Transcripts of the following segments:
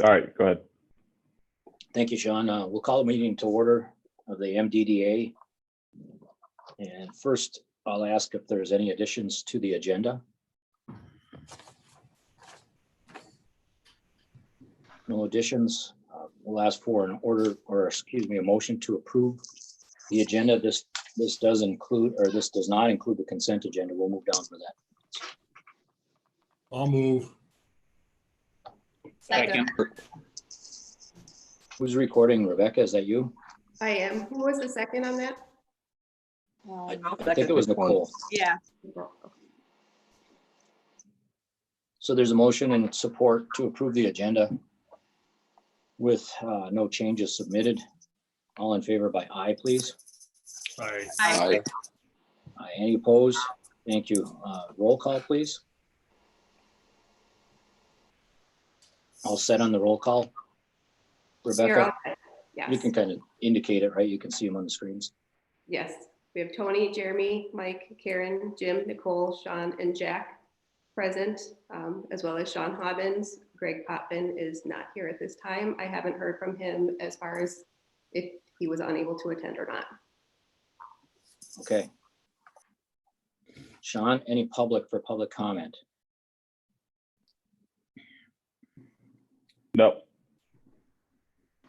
All right, go ahead. Thank you, Sean. We'll call the meeting to order of the MDDA. And first, I'll ask if there's any additions to the agenda. No additions. We'll ask for an order, or excuse me, a motion to approve the agenda. This does include, or this does not include the consent agenda. We'll move down for that. I'll move. Second. Who's recording? Rebecca, is that you? I am. Who was the second on that? I think it was Nicole. Yeah. So there's a motion and support to approve the agenda with no changes submitted. All in favor by aye, please. Aye. Aye. Aye. Any opposed? Thank you. Roll call, please. All set on the roll call? Rebecca, Yes. you can kind of indicate it, right? You can see them on the screens. Yes. We have Tony, Jeremy, Mike, Karen, Jim, Nicole, Sean, and Jack present, as well as Sean Hobbins. Greg Potvin is not here at this time. I haven't heard from him as far as if he was unable to attend or not. Okay. Sean, any public for public comment? No.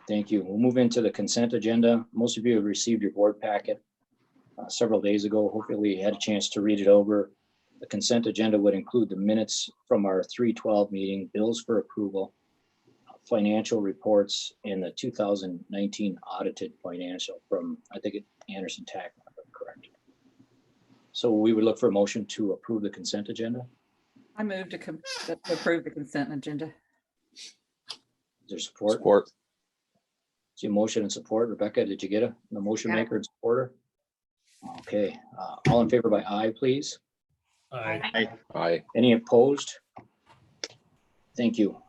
Thank you. We'll move into the consent agenda. Most of you have received your board packet several days ago. Hopefully you had a chance to read it over. The consent agenda would include the minutes from our 3/12 meeting, bills for approval, financial reports, and the 2019 audited financial from, I think, Anderson Tack, if I'm correct. So we would look for a motion to approve the consent agenda. I move to approve the consent agenda. Is there support? Support. See a motion and support. Rebecca, did you get the motion Got it. maker and supporter? Okay, all in favor by aye, please. Aye. Aye. Any opposed? Thank you.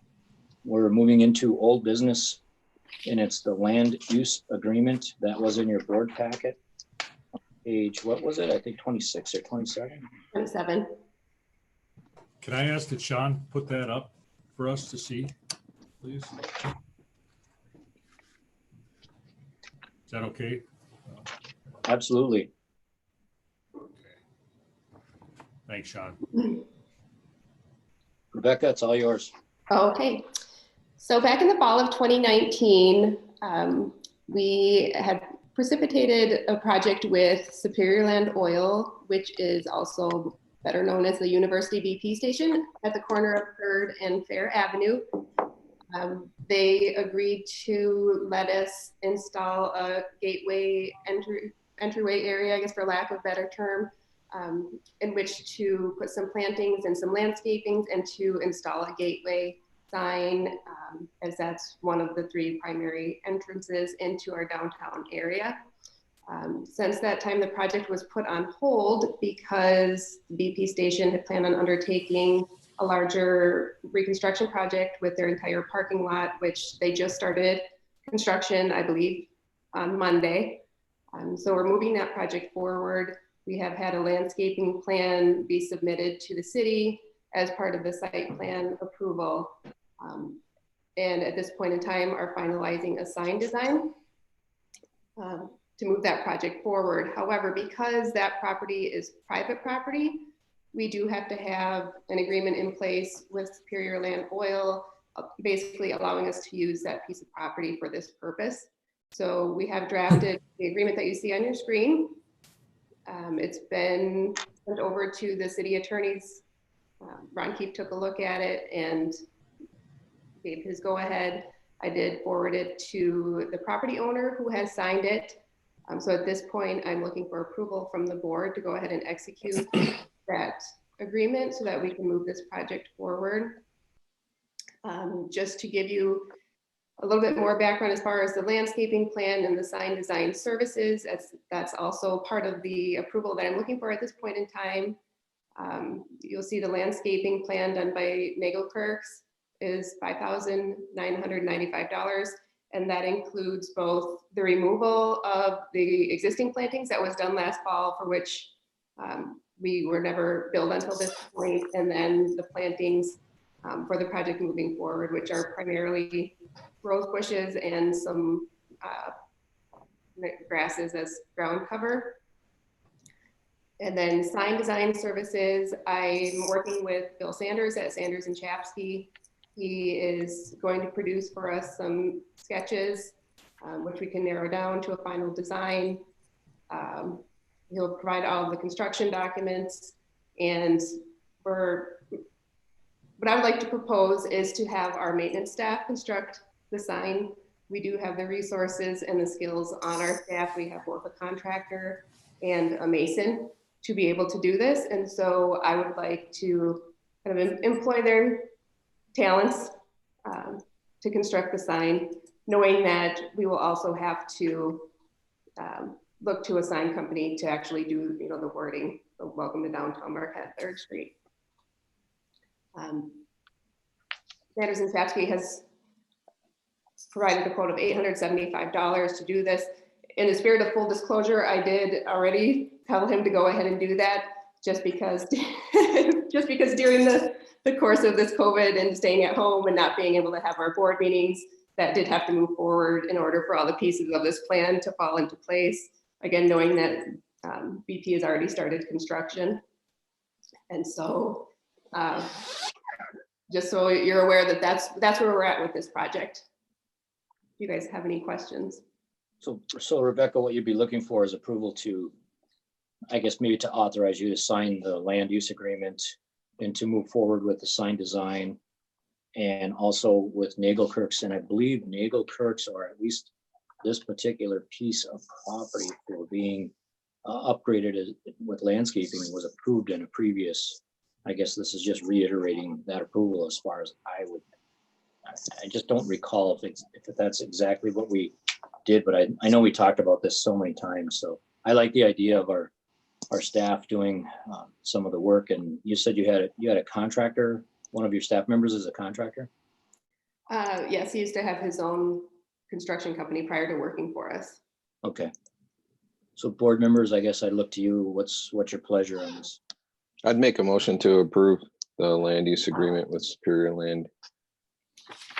We're moving into old business, and it's the land use agreement that was in your board packet. Page, what was it? I think 26 or 27. 27. Can I ask that Sean put that up for us to see, please? Is that okay? Absolutely. Thanks, Sean. Rebecca, it's all yours. Okay. So back in the fall of 2019, we had precipitated a project with Superior Land Oil, which is also better known as the University BP station at the corner of 3rd and Fair Avenue. They agreed to let us install a gateway entryway area, I guess for lack of a better term, in which to put some plantings and some landscapings and to install a gateway sign, as that's one of the 3 primary entrances into our downtown area. Since that time, the project was put on hold because the BP station had planned on undertaking a larger reconstruction project with their entire parking lot, which they just started construction, I believe, on Monday. So we're moving that project forward. We have had a landscaping plan be submitted to the city as part of the site plan approval. And at this point in time are finalizing a sign design to move that project forward. However, because that property is private property, we do have to have an agreement in place with Superior Land Oil, basically allowing us to use that piece of property for this purpose. So we have drafted the agreement that you see on your screen. It's been sent over to the city attorneys. Ron Keefe took a look at it and gave his go ahead. I did forward it to the property owner who has signed it. So at this point, I'm looking for approval from the board to go ahead and execute that agreement so that we can move this project forward. Just to give you a little bit more background as far as the landscaping plan and the sign design services, that's also part of the approval that I'm looking for at this point in time. You'll see the landscaping plan done by Nagelkirks is $5,995. And that includes both the removal of the existing plantings that was done last fall, for which we were never billed until this point, and then the plantings for the project moving forward, which are primarily rose bushes and some grasses as ground cover. And then sign design services, I'm working with Bill Sanders at Sanders and Chapsky. He is going to produce for us some sketches, which we can narrow down to a final design. He'll provide all of the construction documents, and what I would like to propose is to have our maintenance staff construct the sign. We do have the resources and the skills on our staff. We have both a contractor and a mason to be able to do this. And so I would like to kind of employ their talents to construct the sign, knowing that we will also have to look to a sign company to actually do, the wording, the welcome to downtown Marquette 3rd Street. Sanders and Chapsky has provided a quote of $875 to do this. In the spirit of full disclosure, I did already tell him to go ahead and do that, just because during the course of this COVID and staying at home and not being able to have our board meetings, that did have to move forward in order for all the pieces of this plan to fall into place. Again, knowing that BP has already started construction. And so just so you're aware that that's where we're at with this project. Do you guys have any questions? So Rebecca, what you'd be looking for is approval to, I guess, maybe to authorize you to sign the land use agreement and to move forward with the sign design, and also with Nagelkirk's. And I believe Nagelkirk's, or at least this particular piece of property for being upgraded with landscaping, was approved in a previous, I guess this is just reiterating that approval as far as I just don't recall if that's exactly what we did, but I know we talked about this so many times. So I like the idea of our staff doing some of the work. And you said you had a contractor. One of your staff members is a contractor? Yes, he used to have his own construction company prior to working for us. Okay. So board members, I guess I'd look to you. What's your pleasure on this? I'd make a motion to approve the land use agreement with Superior Land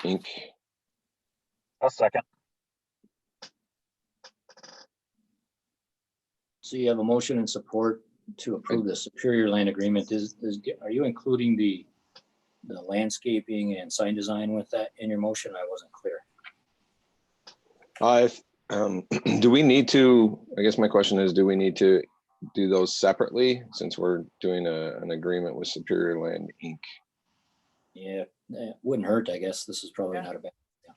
Inc. I'll second. So you have a motion and support to approve the Superior Land Agreement. Are you including the landscaping and sign design with that in your motion? I wasn't clear. Do we need to, I guess my question is, do we need to do those separately since we're doing an agreement with Superior Land Inc.? Yeah, it wouldn't hurt, I guess. This is probably not a bad. Yeah.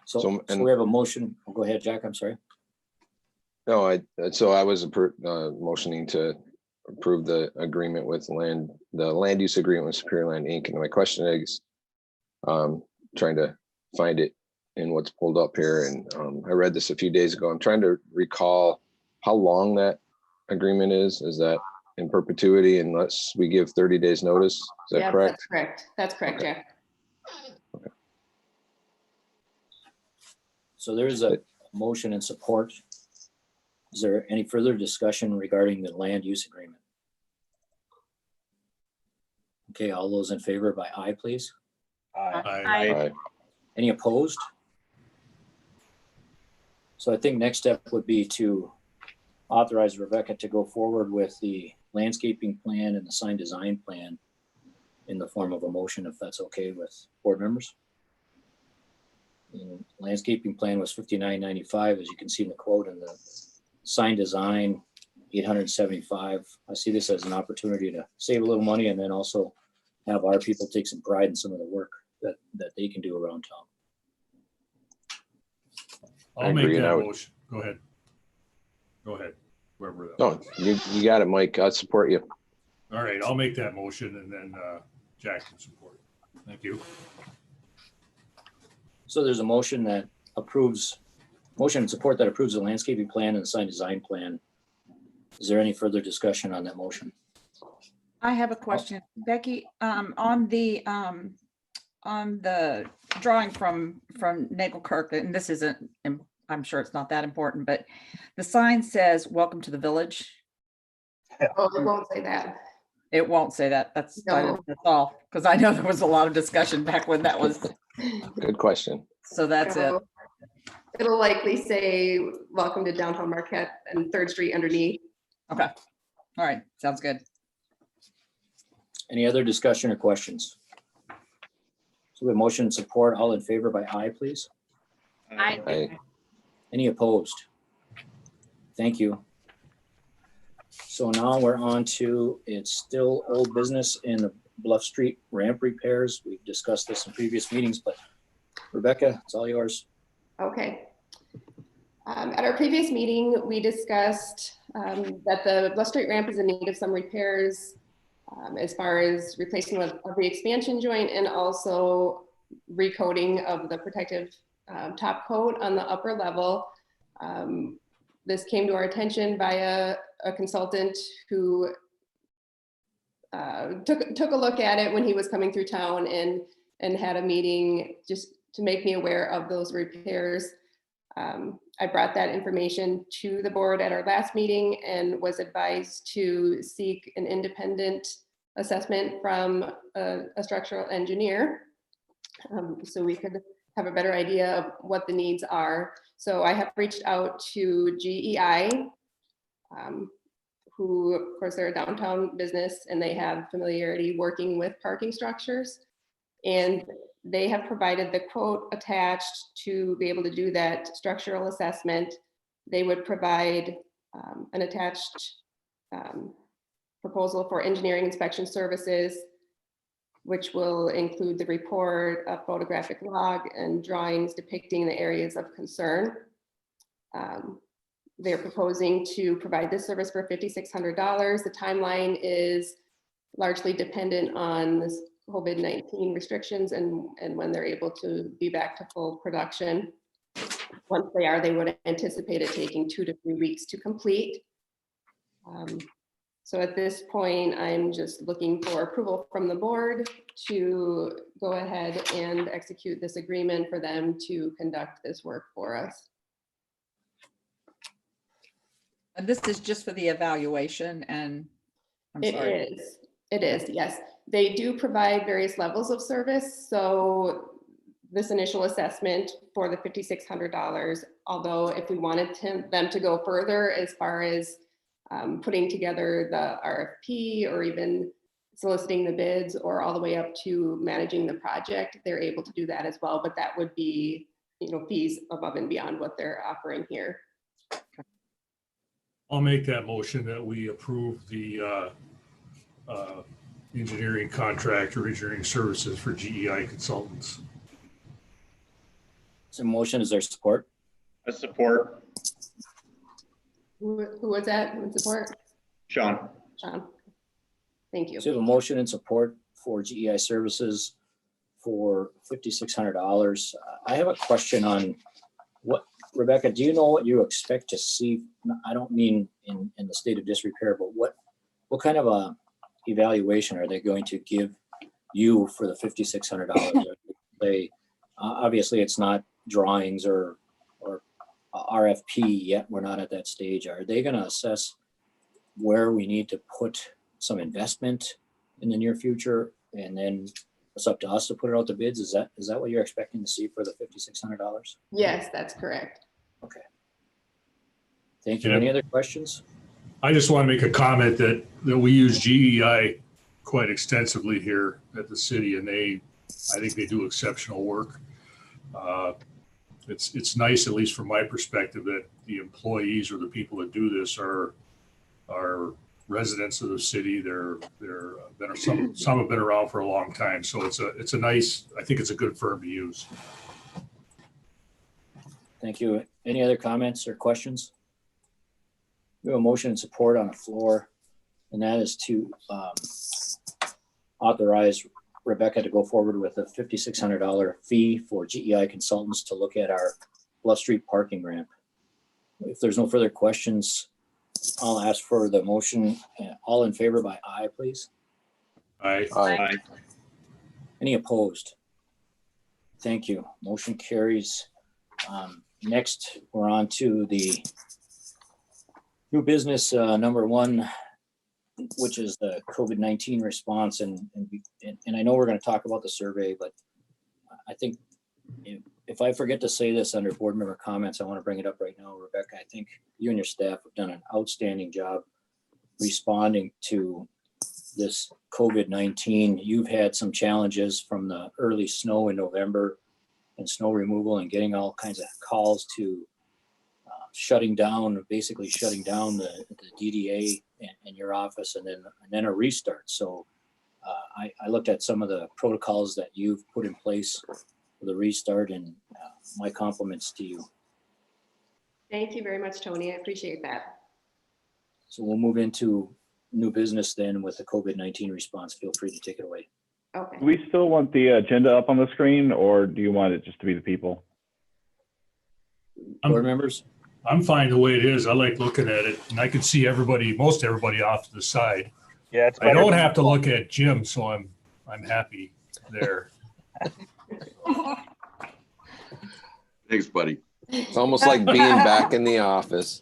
So So we have a motion. Go ahead, Jack. I'm sorry. No, I was motioning to approve the agreement with the land use agreement with Superior Land Inc. And my question is, trying to find it in what's pulled up here. And I read this a few days ago. I'm trying to recall how long that agreement is. Is that in perpetuity unless we give 30 days notice? Is that correct? That's correct. That's correct, Okay. Jack. Okay. So there is a motion and support. Is there any further discussion regarding the land use agreement? Okay, all those in favor by aye, please. Aye. Aye. Any opposed? So I think next step would be to authorize Rebecca to go forward with the landscaping plan and the sign design plan in the form of a motion, if that's okay with board members. And landscaping plan was $59.95, as you can see in the quote, and the sign design $875. I see this as an opportunity to save a little money and then also have our people take some pride in some of the work that they can do around town. I'll make that motion. Go ahead. Go ahead. Wherever. No, you got it, Mike. I support you. All right, I'll make that motion and then Jack can support it. Thank you. So there's a motion and support that approves the landscaping plan and the sign design plan. Is there any further discussion on that motion? I have a question, Becky, on the drawing from Nagelkirk, and this isn't, I'm sure it's not that important, but the sign says, "Welcome to the village." Oh, it won't say that. It won't say that. That's No. all. Because I know there was a lot of discussion back when that was, Good question. so that's it. So it'll likely say, welcome to downtown Marquette and Third Street underneath. Okay. All right. Sounds good. Any other discussion or questions? So we have motion and support. All in favor by aye, please. I, Any opposed? Thank you. So now we're on to, it's still old business in the Bluff Street ramp repairs. We've discussed this in previous meetings, but Rebecca, it's all yours. Okay. At our previous meeting, we discussed that the Bluff Street ramp is in need of some repairs as far as replacement of the expansion joint and also recoating of the protective top coat on the upper level. This came to our attention by a consultant who took a look at it when he was coming through town and had a meeting just to make me aware of those repairs. I brought that information to the board at our last meeting and was advised to seek an independent assessment from a structural engineer so we could have a better idea of what the needs are. So I have reached out to GEI, who of course they're a downtown business and they have familiarity working with parking structures. And they have provided the quote attached to be able to do that structural assessment. They would provide an attached proposal for engineering inspection services, which will include the report, a photographic log, and drawings depicting the areas of concern. They're proposing to provide this service for $5,600. The timeline is largely dependent on this COVID-19 restrictions and when they're able to be back to full production. Once they are, they would anticipate it taking 2 to 3 weeks to complete. So at this point, I'm just looking for approval from the board to go ahead and execute this agreement for them to conduct this work for us. And this is just for the evaluation and I'm sorry. It is, yes. They do provide various levels of service. So this initial assessment for the $5,600, although if we wanted them to go further as far as putting together the RFP or even soliciting the bids or all the way up to managing the project, they're able to do that as well. But that would be, fees above and beyond what they're offering here. I'll make that motion that we approve the engineering contract or engineering services for GEI Consultants. So motion, is there support? I support. Who was that? Who would support? Sean. Sean. Thank you. So we have a motion and support for GEI services for $5,600. I have a question on what, Rebecca, do you know what you expect to see? I don't mean in the state of disrepair, but what kind of a evaluation are they going to give you for the $5,600? They obviously it's not drawings or RFP yet. We're not at that stage. Are they going to assess where we need to put some investment in the near future, and then it's up to us to put it out to bids? Is that what you're expecting to see for the $5,600? Yes, that's correct. Okay. Thank you. Yeah. Any other questions? I just want to make a comment that we use GEI quite extensively here at the city, and I think they do exceptional work. It's nice, at least from my perspective, that the employees or the people that do this are residents of the city. Some have been around for a long time, so it's a nice. I think it's a good firm to use. Thank you. Any other comments or questions? We have a motion and support on the floor, and that is to authorize Rebecca to go forward with a $5,600 fee for GEI consultants to look at our Bluff Street parking ramp. If there's no further questions, I'll ask for the motion. All in favor by aye, please. Aye. Any opposed? Thank you. Motion carries. Next, we're on to the new business number 1, which is the COVID-19 response. And I know we're going to talk about the survey, but I think if I forget to say this under board member comments, I want to bring it up right now, Rebecca. I think you and your staff have done an outstanding job responding to this COVID-19. You've had some challenges from the early snow in November and snow removal and getting all kinds of calls to basically shutting down the DDA in your office and then a restart. So I looked at some of the protocols that you've put in place for the restart, and my compliments to you. Thank you very much, Tony. I appreciate that. So we'll move into new business then with the COVID-19 response. Feel free to take it away. Okay. Do we still want the agenda up on the screen, or do you want it just to be the people? Board members? I'm fine the way it is. I like looking at it, and I can see most everybody off to the side. Yeah, it's I better. don't have to look at Jim, so I'm happy there. Thanks, buddy. It's almost like being back in the office.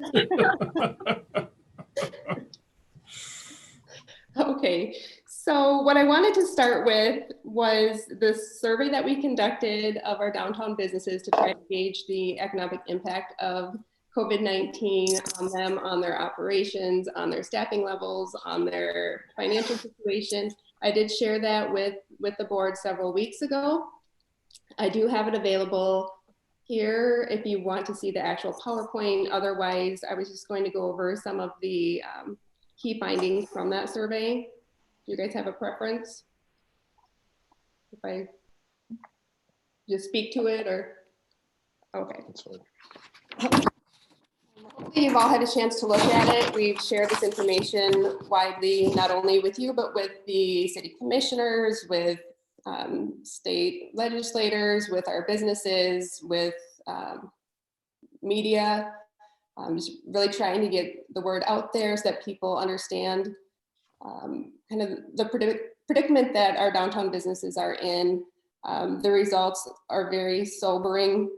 Okay, so what I wanted to start with was the survey that we conducted of our downtown businesses to try to gauge the economic impact of COVID-19 on them, on their operations, on their staffing levels, on their financial situation. I did share that with the board several weeks ago. I do have it available here if you want to see the actual PowerPoint. Otherwise, I was just going to go over some of the key findings from that survey. Do you guys have a preference? If I just speak to it, or? Okay. That's fine. Hopefully you've all had a chance to look at it. We've shared this information widely, not only with you, but with the city commissioners, with state legislators, with our businesses, with media. Just really trying to get the word out there so that people understand kind of the predicament that our downtown businesses are in. The results are very sobering,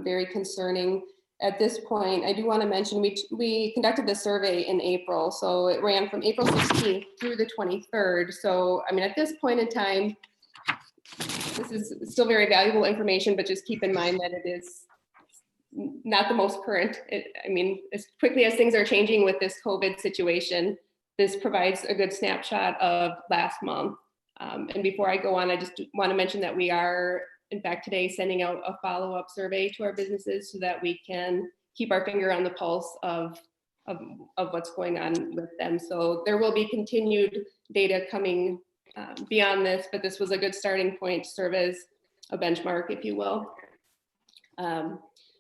very concerning. At this point, I do want to mention we conducted the survey in April, so it ran from April 16th through the 23rd. So, I mean, at this point in time, this is still very valuable information, but just keep in mind that it is not the most current. I mean, as quickly as things are changing with this COVID situation, this provides a good snapshot of last month. And before I go on, I just want to mention that we are, in fact, today sending out a follow-up survey to our businesses so that we can keep our finger on the pulse of what's going on with them. So there will be continued data coming beyond this, but this was a good starting point to serve as a benchmark, if you will.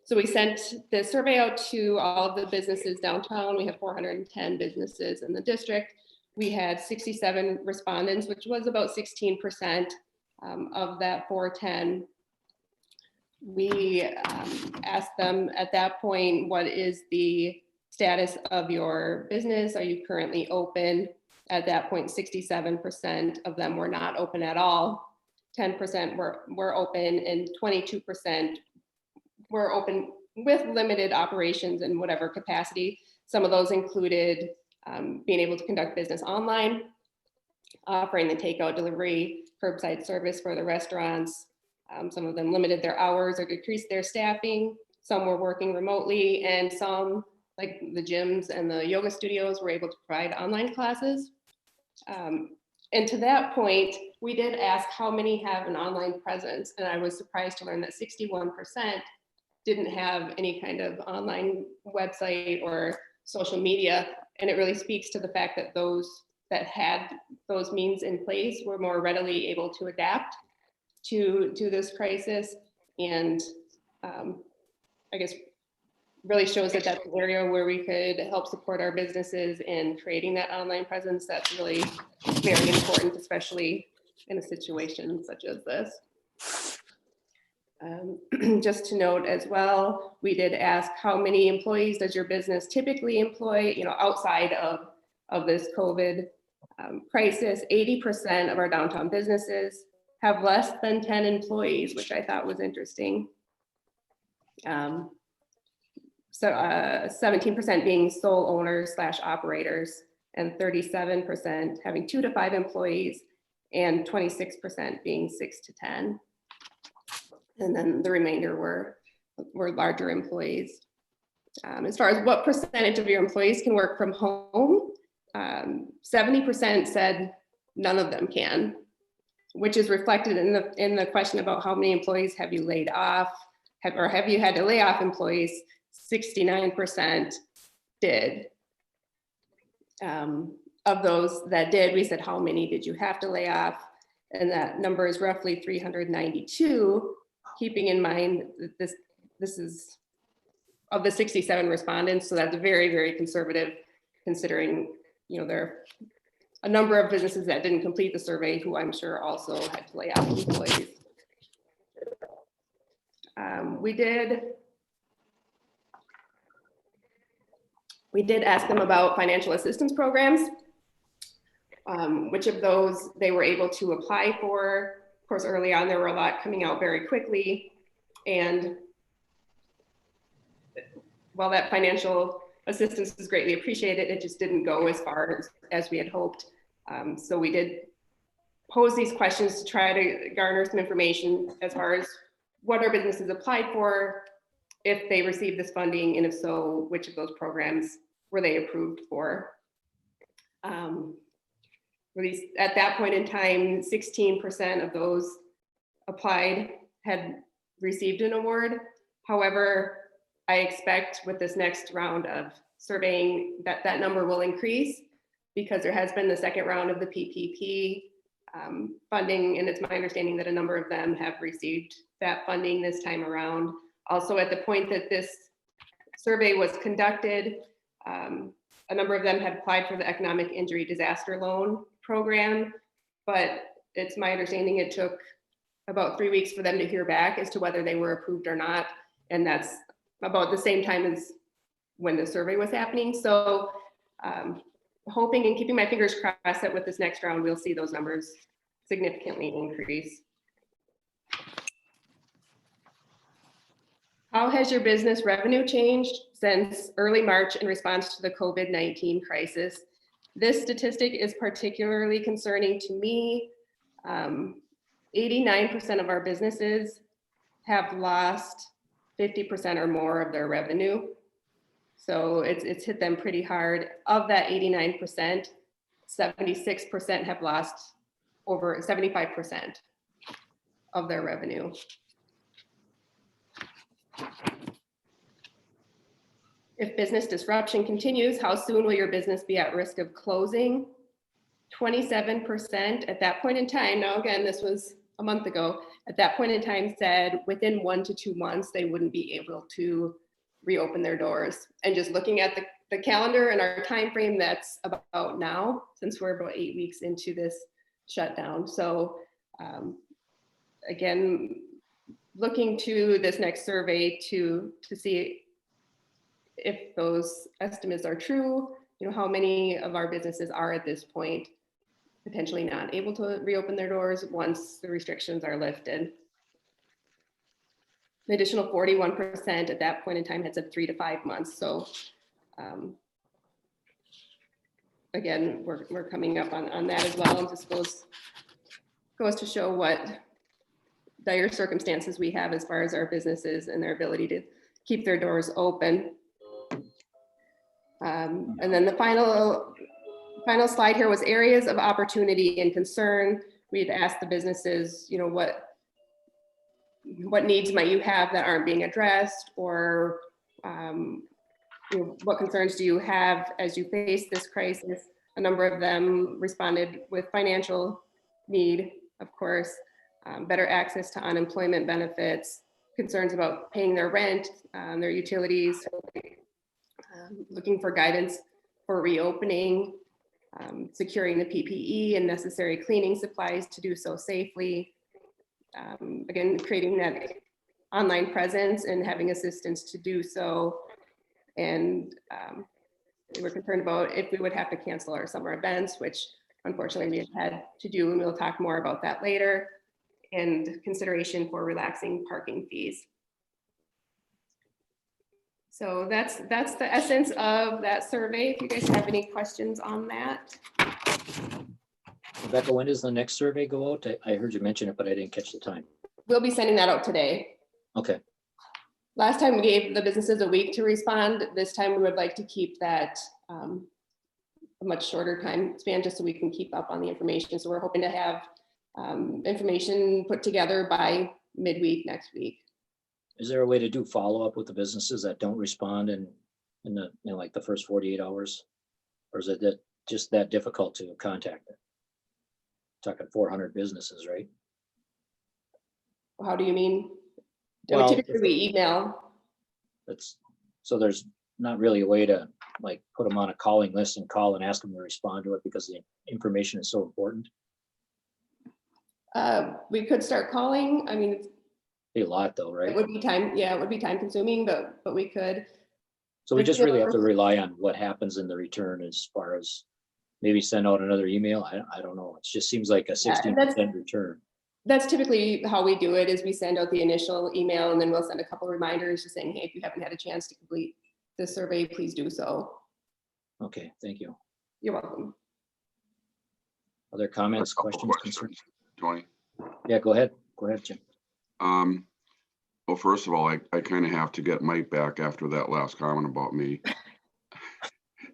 So we sent the survey out to all of the businesses downtown. We have 410 businesses in the district. We had 67 respondents, which was about 16% of that 410. We asked them at that point, what is the status of your business? Are you currently open? At that point, 67% of them were not open at all. 10% were open, and 22% were open with limited operations in whatever capacity. Some of those included being able to conduct business online, offering the takeout, delivery, curbside service for the restaurants. Some of them limited their hours or decreased their staffing. Some were working remotely, and some, like the gyms and the yoga studios, were able to provide online classes. And to that point, we did ask how many have an online presence, and I was surprised to learn that 61% didn't have any kind of online website or social media. And it really speaks to the fact that those that had those means in place were more readily able to adapt to this crisis. And I guess really shows that that's an area where we could help support our businesses in creating that online presence. That's really very important, especially in a situation such as this. Just to note as well, we did ask how many employees does your business typically employ, outside of this COVID crisis. 80% of our downtown businesses have less than 10 employees, which I thought was interesting. So 17% being sole owners / operators. and 37% having 2 to 5 employees, and 26% being 6 to 10. And then the remainder were larger employees. As far as what percentage of your employees can work from home, 70% said none of them can, which is reflected in the question about how many employees have you laid off, or have you had to lay off employees. 69% did. Of those that did, we said, how many did you have to lay off? And that number is roughly 392, keeping in mind that this is of the 67 respondents. So that's very, very conservative, considering, you know, there are a number of businesses that didn't complete the survey who I'm sure also had to lay off employees. We did ask them about financial assistance programs, which of those they were able to apply for. Of course, early on, there were a lot coming out very quickly. And while that financial assistance is greatly appreciated, it just didn't go as far as we had hoped. So we did pose these questions to try to garner some information as far as what our businesses applied for, if they received this funding, and if so, which of those programs were they approved for. At that point in time, 16% of those applied had received an award. However, I expect with this next round of surveying that number will increase, because there has been the second round of the PPP funding, and it's my understanding that a number of them have received that funding this time around. Also, at the point that this survey was conducted, a number of them had applied for the economic injury disaster loan program, but it's my understanding it took about 3 weeks for them to hear back as to whether they were approved or not. And that's about the same time as when the survey was happening. So hoping and keeping my fingers crossed that with this next round, we'll see those numbers significantly increase. How has your business revenue changed since early March in response to the COVID-19 crisis? This statistic is particularly concerning to me. 89% of our businesses have lost 50% or more of their revenue. So it's hit them pretty hard. Of that 89%, 76% have lost over 75% of their revenue. If business disruption continues, how soon will your business be at risk of closing? 27% at that point in time, now again, this was a month ago, at that point in time said within 1 to 2 months, they wouldn't be able to reopen their doors. And just looking at the calendar and our time frame, that's about now, since we're about 8 weeks into this shutdown. So again, looking to this next survey to see if those estimates are true, you know, how many of our businesses are at this point potentially not able to reopen their doors once the restrictions are lifted. An additional 41% at that point in time had said 3 to 5 months. So again, we're coming up on that as well. And just goes to show what dire circumstances we have as far as our businesses and their ability to keep their doors open. And then the final slide here was areas of opportunity and concern. We'd asked the businesses, you know, what needs might you have that aren't being addressed, or you know, what concerns do you have as you face this crisis? A number of them responded with financial need, of course, better access to unemployment benefits, concerns about paying their rent, their utilities, looking for guidance for reopening, securing the PPE and necessary cleaning supplies to do so safely. Again, creating that online presence and having assistance to do so. And we were concerned about if we would have to cancel our summer events, which unfortunately we have had to do, and we'll talk more about that later, and consideration for relaxing parking fees. So that's the essence of that survey. If you guys have any questions on that. Rebecca, when does the next survey go out? I heard you mention it, but I didn't catch the time. We'll be sending that out today. Okay, Last time we gave the businesses a week to respond. This time we would like to keep that a much shorter time span just so we can keep up on the information. So we're hoping to have information put together by midweek next week. is there a way to do follow-up with the businesses that don't respond in the, like the first 48 hours? Or is it just that difficult to contact them? Talking 400 businesses, right? How do you mean? Well, Typically we email. So there's not really a way to like put them on a calling list and call and ask them to respond to it because the information is so important. We could start calling. I mean, Be a lot though, it right? would be time, yeah, it would be time consuming, but we could. So we just really have to rely on what happens in the return as far as maybe send out another email. I don't know. It just seems like a 60% return. That's typically how we do it, is we send out the initial email and then we'll send a couple reminders just saying, hey, if you haven't had a chance to complete the survey, please do so. Okay, thank you. You're welcome. Other comments, A couple questions, concerns? Tony. Yeah, go ahead. Go ahead, Jim. Well, first of all, I kind of have to get Mike back after that last comment about me.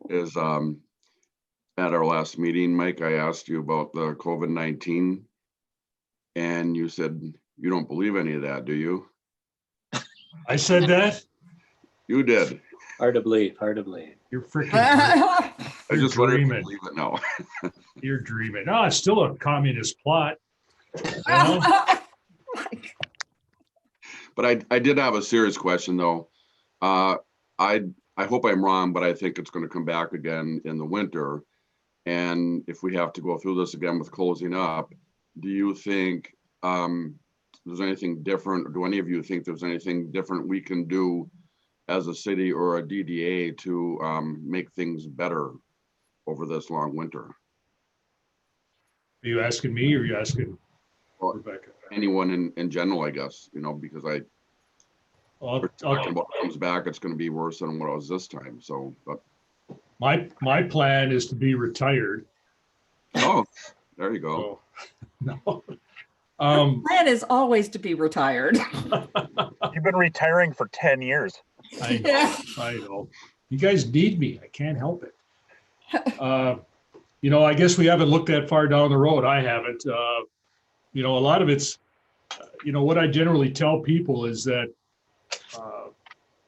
Is at our last meeting, Mike, I asked you about the COVID-19 and you said you don't believe any of that, do you? I said that? You did. Hard to believe, hard to believe. You're freaking, I You're just wondered if you dreaming. believe it now. you're dreaming. No, it's still a communist plot. You know? But I did have a serious question though. I hope I'm wrong, but I think it's going to come back again in the winter. And if we have to go through this again with closing up, do you think there's anything different? Or do any of you think there's anything different we can do as a city or a DDA to make things better over this long winter? Are you asking me or are you asking Well, Rebecca? anyone in general, I guess, because we're talking about comes back, it's going to be worse than what it was this time. So, but My plan is to be retired. oh, there you go. So, no. Plan is always to be retired. You've been retiring for 10 years. I know. You guys need me. I can't help it. I guess we haven't looked that far down the road. I haven't. A lot of it's, what I generally tell people is that,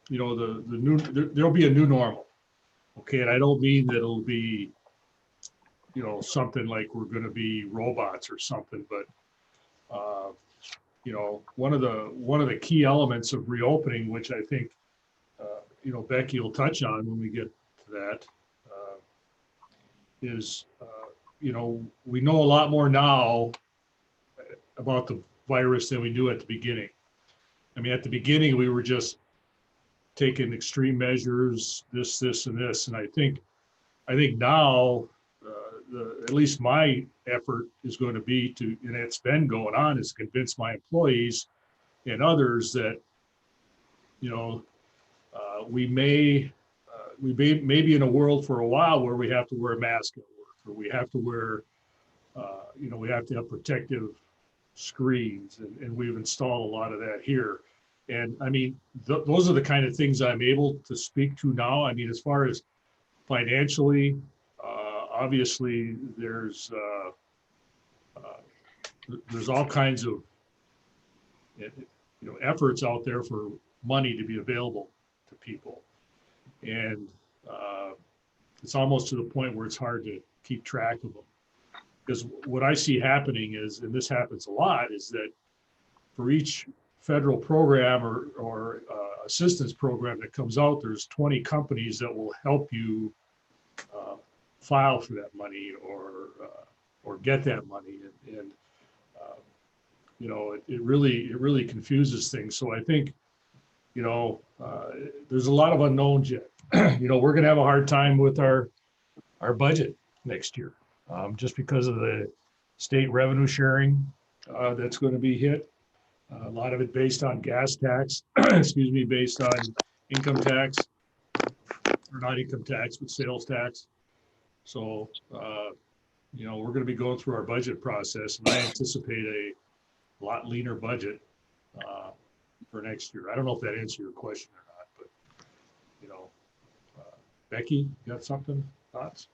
there'll be a new normal. Okay. And I don't mean that it'll be, something like we're going to be robots or something, but, one of the key elements of reopening, which I think, Becky will touch on when we get to that, is, we know a lot more now about the virus than we do at the beginning. I mean, at the beginning, we were just taking extreme measures, this, and this. And I think now, at least my effort is going to be to, and it's been going on, is convince my employees and others that, we may be in a world for a while where we have to wear a mask at work, or we have to wear, we have to have protective screens, and we've installed a lot of that here. And I mean, those are the kind of things I'm able to speak to now. I mean, as far as financially, obviously there's all kinds of, efforts out there for money to be available to people. And it's almost to the point where it's hard to keep track of them. Because what I see happening is, and this happens a lot, is that for each federal program or assistance program that comes out, there's 20 companies that will help you file for that money or get that money. And it really confuses things. So I think, there's a lot of unknowns yet. We're going to have a hard time with our budget next year, just because of the state revenue sharing that's going to be hit. A lot of it based on gas tax, based on income tax, or not income tax, but sales tax. So, you know, we're going to be going through our budget process, and I anticipate a lot leaner budget for next year. I don't know if that answers your question or not, but, you know, Becky, you got something, thoughts?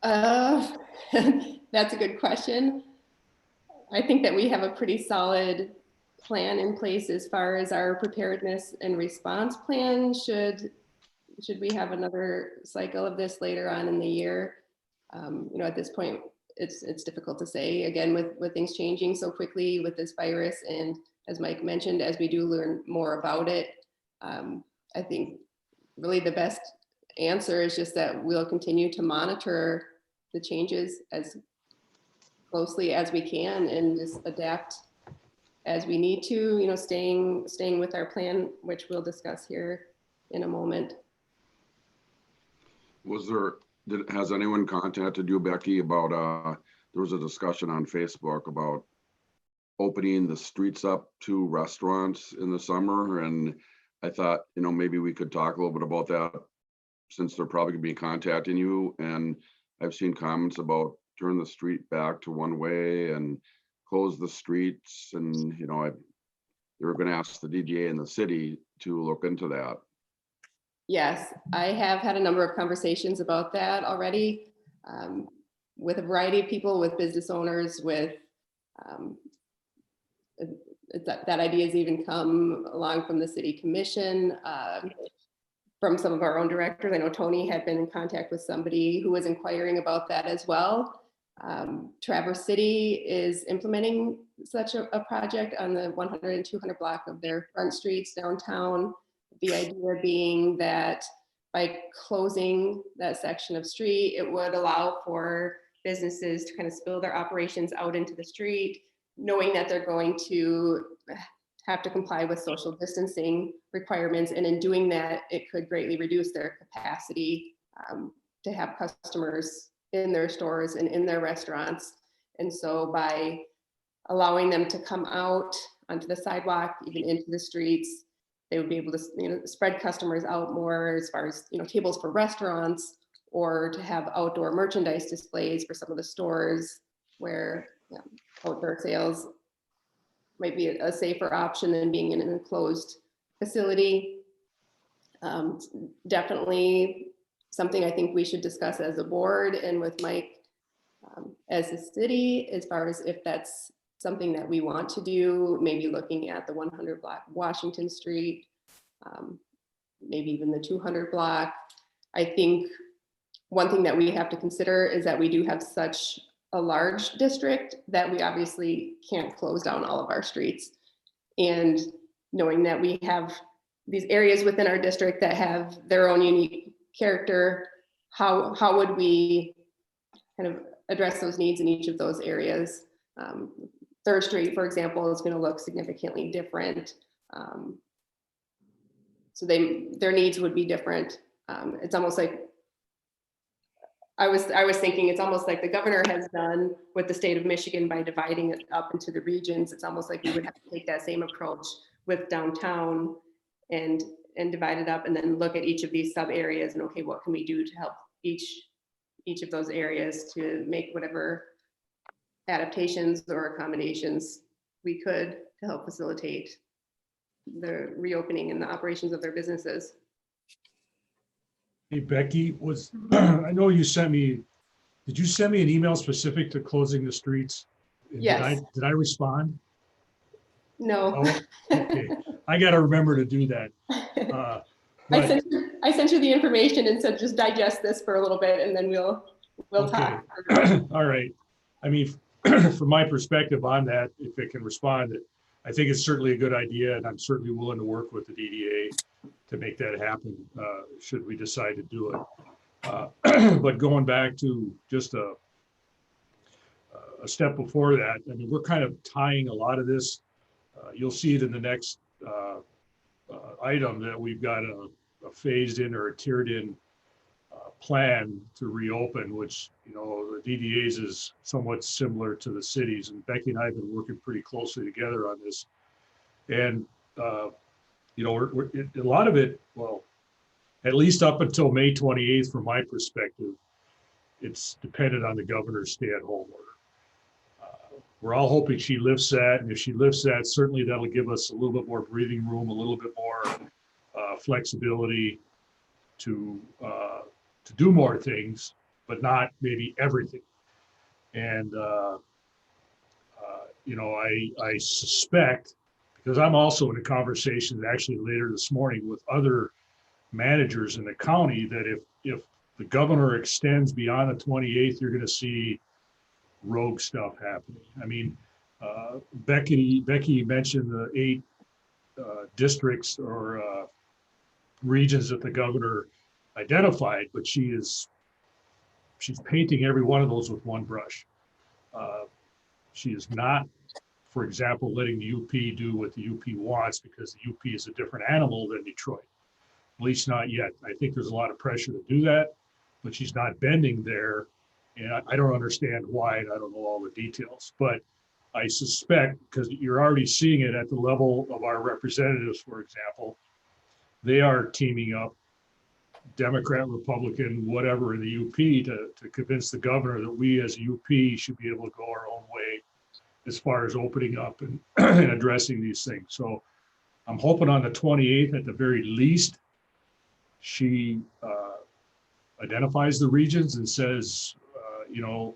That's a good question. I think that we have a pretty solid plan in place as far as our preparedness and response plan. Should we have another cycle of this later on in the year? You know, at this point, it's difficult to say, again, with things changing so quickly with this virus. And as Mike mentioned, as we do learn more about it, I think really the best answer is just that we'll continue to monitor the changes as closely as we can and just adapt as we need to, you know, staying with our plan, which we'll discuss here in a moment. Has anyone contacted you, Becky, about, there was a discussion on Facebook about opening the streets up to restaurants in the summer. And I thought, you know, maybe we could talk a little bit about that since they're probably gonna be contacting you. And I've seen comments about turn the street back to one way and close the streets. And, you know, they were gonna ask the DDA in the city to look into that. Yes, I have had a number of conversations about that already with a variety of people, with business owners, with that idea has even come along from the city commission, from some of our own directors. I know Tony had been in contact with somebody who was inquiring about that as well. Traverse City is implementing such a project on the 100 and 200 block of their front streets downtown. The idea being that by closing that section of street, it would allow for businesses to kind of spill their operations out into the street, knowing that they're going to have to comply with social distancing requirements. And in doing that, it could greatly reduce their capacity to have customers in their stores and in their restaurants. And so by allowing them to come out onto the sidewalk, even into the streets, they would be able to, you know, spread customers out more as far as, you know, tables for restaurants, or to have outdoor merchandise displays for some of the stores where, you know, outdoor sales might be a safer option than being in an enclosed facility. Definitely something I think we should discuss as a board and with Mike as a city, as far as if that's something that we want to do, maybe looking at the 100 block Washington Street, maybe even the 200 block. I think one thing that we have to consider is that we do have such a large district that we obviously can't close down all of our streets. And knowing that we have these areas within our district that have their own unique character, how would we kind of address those needs in each of those areas? 3rd Street, for example, is going to look significantly different. So their needs would be different. It's almost like, I was thinking it's almost like the governor has done with the state of Michigan by dividing it up into the regions. It's almost like we would have to take that same approach with downtown and divide it up, and then look at each of these sub areas and, okay, what can we do to help each of those areas to make whatever adaptations or accommodations we could to help facilitate the reopening and the operations of their businesses. Hey, Becky, I know you sent me, did you send me an email specific to closing the streets? And Yes. Did I respond? No. Oh, okay. I got to remember to do that. I sent you the information and said, just digest this for a little bit and then we'll okay. talk. All right. I mean, from my perspective on that, if it can respond, I think it's certainly a good idea, and I'm certainly willing to work with the DDA to make that happen, should we decide to do it. But going back to just a step before that, I mean, we're kind of tying a lot of this. You'll see it in the next item that we've got a phased in or a tiered in plan to reopen, which, you know, the DDA's is somewhat similar to the cities. And Becky and I have been working pretty closely together on this. And you know, a lot of it, well, at least up until May 28th, from my perspective, it's dependent on the governor's stay-at-home order. We're all hoping she lifts that, and if she lifts that, certainly that'll give us a little bit more breathing room, a little bit more flexibility to do more things, but not maybe everything. And you know, I suspect, because I'm also in a conversation actually later this morning with other managers in the county, that if the governor extends beyond the 28th, you're going to see rogue stuff happening. I mean, Becky mentioned the 8 districts or regions that the governor identified, but she's painting every one of those with one brush. She is not, for example, letting the UP do what the UP wants, because the UP is a different animal than Detroit. At least not yet. I think there's a lot of pressure to do that, but she's not bending there. And I don't understand why, and I don't know all the details, but I suspect, because you're already seeing it at the level of our representatives, for example, they are teaming up, Democrat, Republican, whatever, in the UP to convince the governor that we as a UP should be able to go our own way as far as opening up and, and addressing these things. So I'm hoping on the 28th, at the very least, she identifies the regions and says, you know,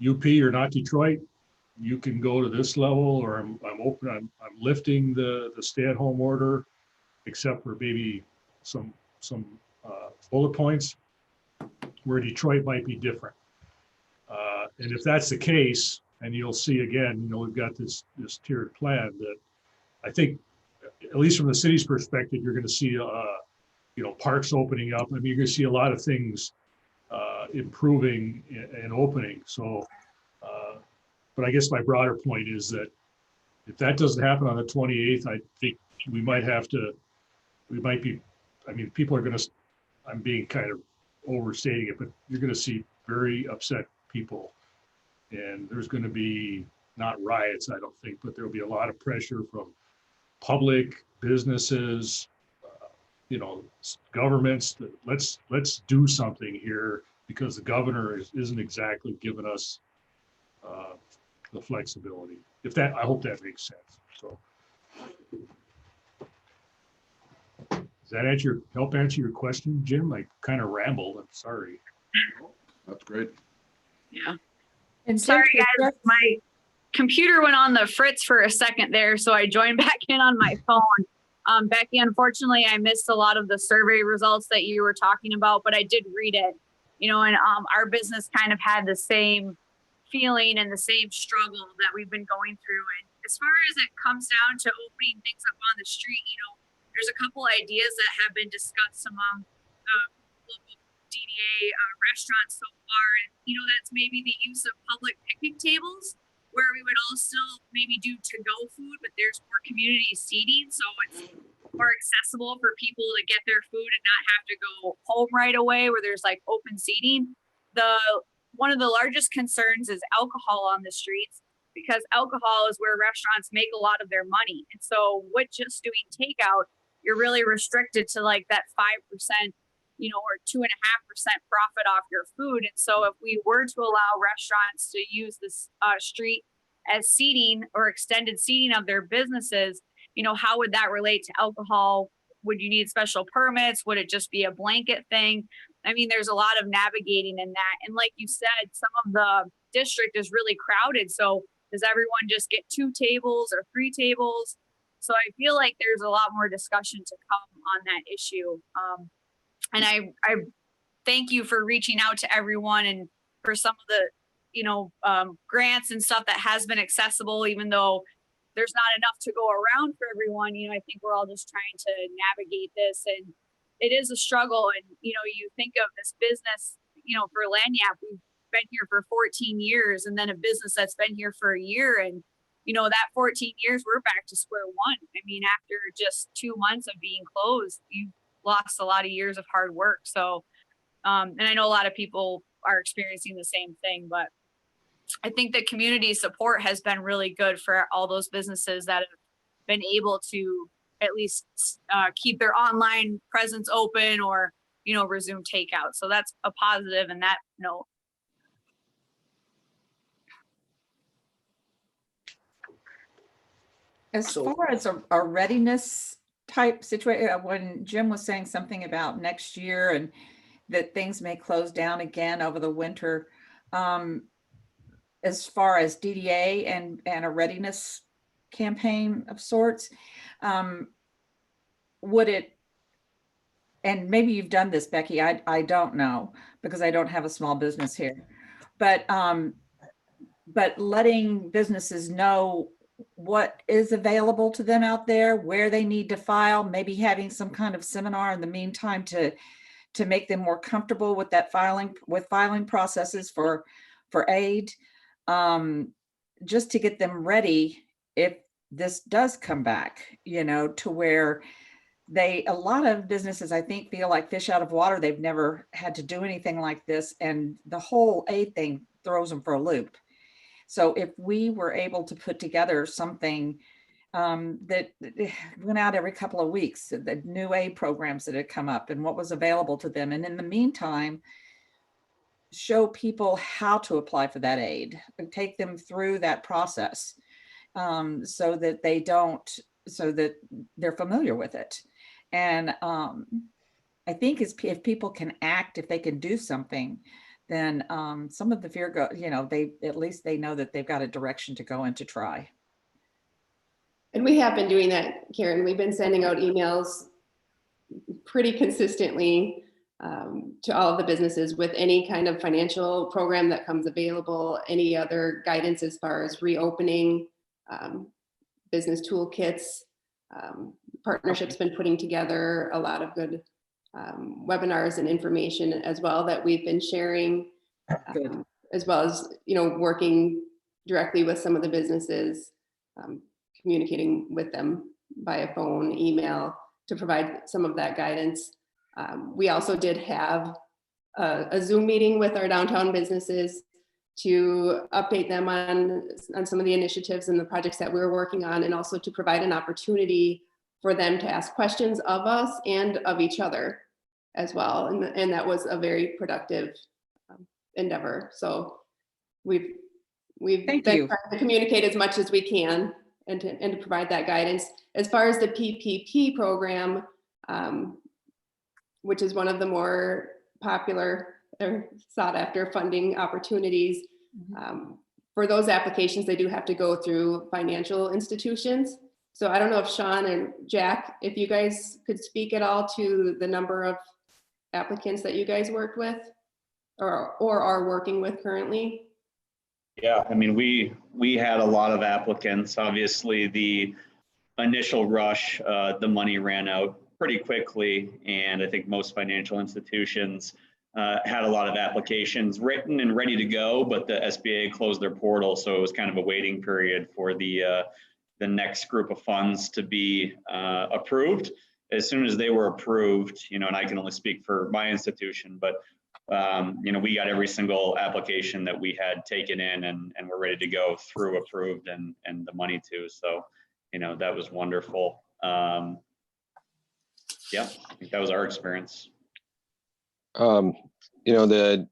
UP or not Detroit, you can go to this level, or I'm open, I'm lifting the stay-at-home order, except for maybe some bullet points where Detroit might be different. And if that's the case, and you'll see again, you know, we've got this tiered plan that I think, at least from the city's perspective, you're going to see, you know, parks opening up. I mean, you're going to see a lot of things improving and opening. So, but I guess my broader point is that if that doesn't happen on the 28th, I think we might be, I mean, people are going to, I'm being kind of overstating it, but you're going to see very upset people. And there's going to be not riots, I don't think, but there'll be a lot of pressure from public, businesses, you know, governments. That let's do something here, because the governor isn't exactly giving us the flexibility. If that, I hope that makes sense. So, does that help answer your question, Jim? I kind of rambled. I'm sorry. That's great. Yeah. And Sorry, Jim, guys. My computer went on the fritz for a second there, so I joined back in on my phone. Becky, unfortunately, I missed a lot of the survey results that you were talking about, but I did read it. You know, and our business kind of had the same feeling and the same struggle that we've been going through. And as far as it comes down to opening things up on the street, you know, there's a couple ideas that have been discussed among the local DDA restaurants so far. And, you know, that's maybe the use of public picnic tables, where we would all still maybe do to-go food, but there's more community seating. So it's more accessible for people to get their food and not have to go home right away, where there's like open seating. One of the largest concerns is alcohol on the streets, because alcohol is where restaurants make a lot of their money. And so with just doing takeout, you're really restricted to like that 5%, you know, or 2.5% profit off your food. And so if we were to allow restaurants to use this street as seating or extended seating of their businesses, you know, how would that relate to alcohol? Would you need special permits? Would it just be a blanket thing? I mean, there's a lot of navigating in that. And like you said, some of the district is really crowded. So does everyone just get 2 tables or 3 tables? So I feel like there's a lot more discussion to come on that issue. And I thank you for reaching out to everyone and for some of the, you know, grants and stuff that has been accessible, even though there's not enough to go around for everyone. You know, I think we're all just trying to navigate this, and it is a struggle. And, you know, you think of this business, you know, for Lanyap, we've been here for 14 years, and then a business that's been here for a year. And, you know, that 14 years, we're back to square one. I mean, after just 2 months of being closed, you lost a lot of years of hard work. So, and I know a lot of people are experiencing the same thing, but I think the community support has been really good for all those businesses that have been able to at least keep their online presence open or, resume takeout. So that's a positive in that note. As So- far as a readiness type situation, when Jim was saying something about next year and that things may close down again over the winter, as far as DDA and a readiness campaign of sorts, would it, and maybe you've done this, Becky, I don't know, because I don't have a small business here, but letting businesses know what is available to them out there, where they need to file, maybe having some kind of seminar in the meantime to make them more comfortable with that filing processes for aid, just to get them ready if this does come back, to where a lot of businesses, I think, feel like fish out of water. They've never had to do anything like this, and the whole aid thing throws them for a loop. So if we were able to put together something that went out every couple of weeks, the new aid programs that had come up and what was available to them, and in the meantime, show people how to apply for that aid and take them through that process, so that they're familiar with it. And I think if people can act, if they can do something, then some of the fear at least they know that they've got a direction to go in to try. And we have been doing that, Karen. We've been sending out emails pretty consistently to all of the businesses with any kind of financial program that comes available, any other guidance as far as reopening, business toolkits. Partnership's been putting together a lot of good webinars and information as well that we've been sharing, as well as, working directly with some of the businesses, communicating with them via phone, email to provide some of that guidance. We also did have a Zoom meeting with our downtown businesses to update them on some of the initiatives and the projects that we're working on, and also to provide an opportunity for them to ask questions of us and of each other as well. And that was a very productive endeavor. So we've been trying to communicate as much as we can and to provide that guidance. As far as the PPP program, which is one of the more popular or sought after funding opportunities, for those applications, they do have to go through financial institutions. So I don't know if Sean and Jack, if you guys could speak at all to the number of applicants that you guys worked with or are working with currently. Yeah, I mean, we had a lot of applicants. Obviously, the initial rush, the money ran out pretty quickly, and I think most financial institutions had a lot of applications written and ready to go, but the SBA closed their portal, so it was kind of a waiting period for the next group of funds to be approved. As soon as they were approved, and I can only speak for my institution, but we got every single application that we had taken in and we're ready to go through approved and the money too. So, that was wonderful. Yeah, I think that was our experience. The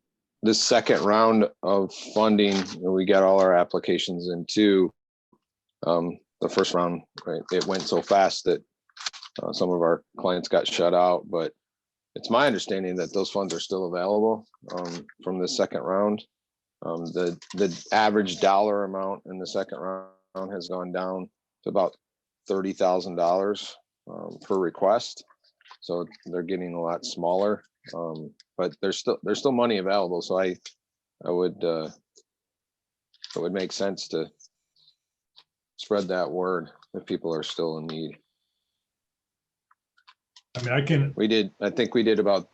second round of funding, we got all our applications in too. The first round, right, it went so fast that some of our clients got shut out, but it's my understanding that those funds are still available from the second round. The average dollar amount in the second round has gone down to about $30,000 per request. So they're getting a lot smaller, but there's still money available. So it would make sense to spread that word if people are still in need. I mean, I think we did about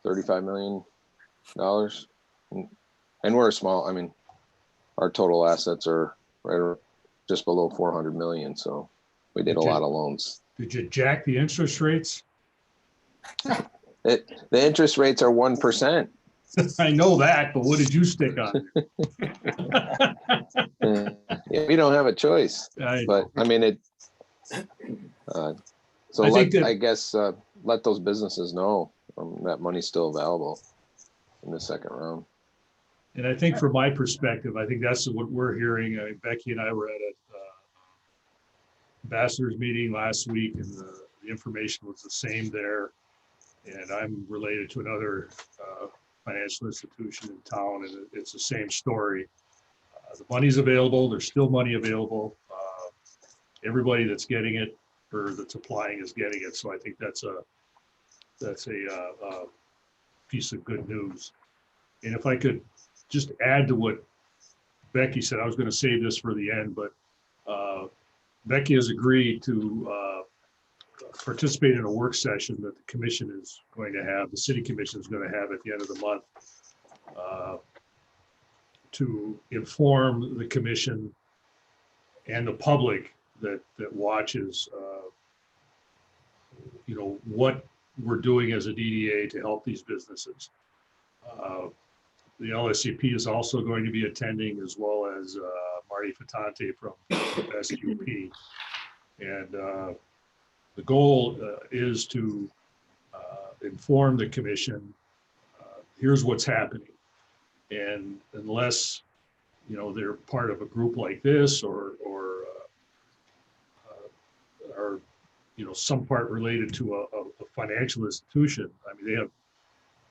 $35 million, and we're small. I mean, our total assets are right just below 400 million. So we did a lot of loans. Did you jack the interest rates? The interest rates are 1%. I know that, but what did you stick on? Yeah, We don't have a choice, but I mean, so I think that- I guess, let those businesses know that money's still available in the second round. And I think from my perspective, I think that's what we're hearing. I mean, Becky and I were at a ambassadors meeting last week, and the information was the same there. And I'm related to another financial institution in town, and it's the same story. The money's available. There's still money available. Everybody that's getting it or that's applying is getting it. So I think that's a piece of good news. And if I could just add to what Becky said, I was going to save this for the end, but Becky has agreed to participate in a work session that the commission is going to have, the city commission is going to have at the end of the month, to inform the commission and the public that watches, what we're doing as a DDA to help these businesses. The LSCP is also going to be attending, as well as Marty Fatante from SUP. And the goal is to inform the commission, here's what's happening. And unless, they're part of a group like this or are, some part related to a financial institution, I mean,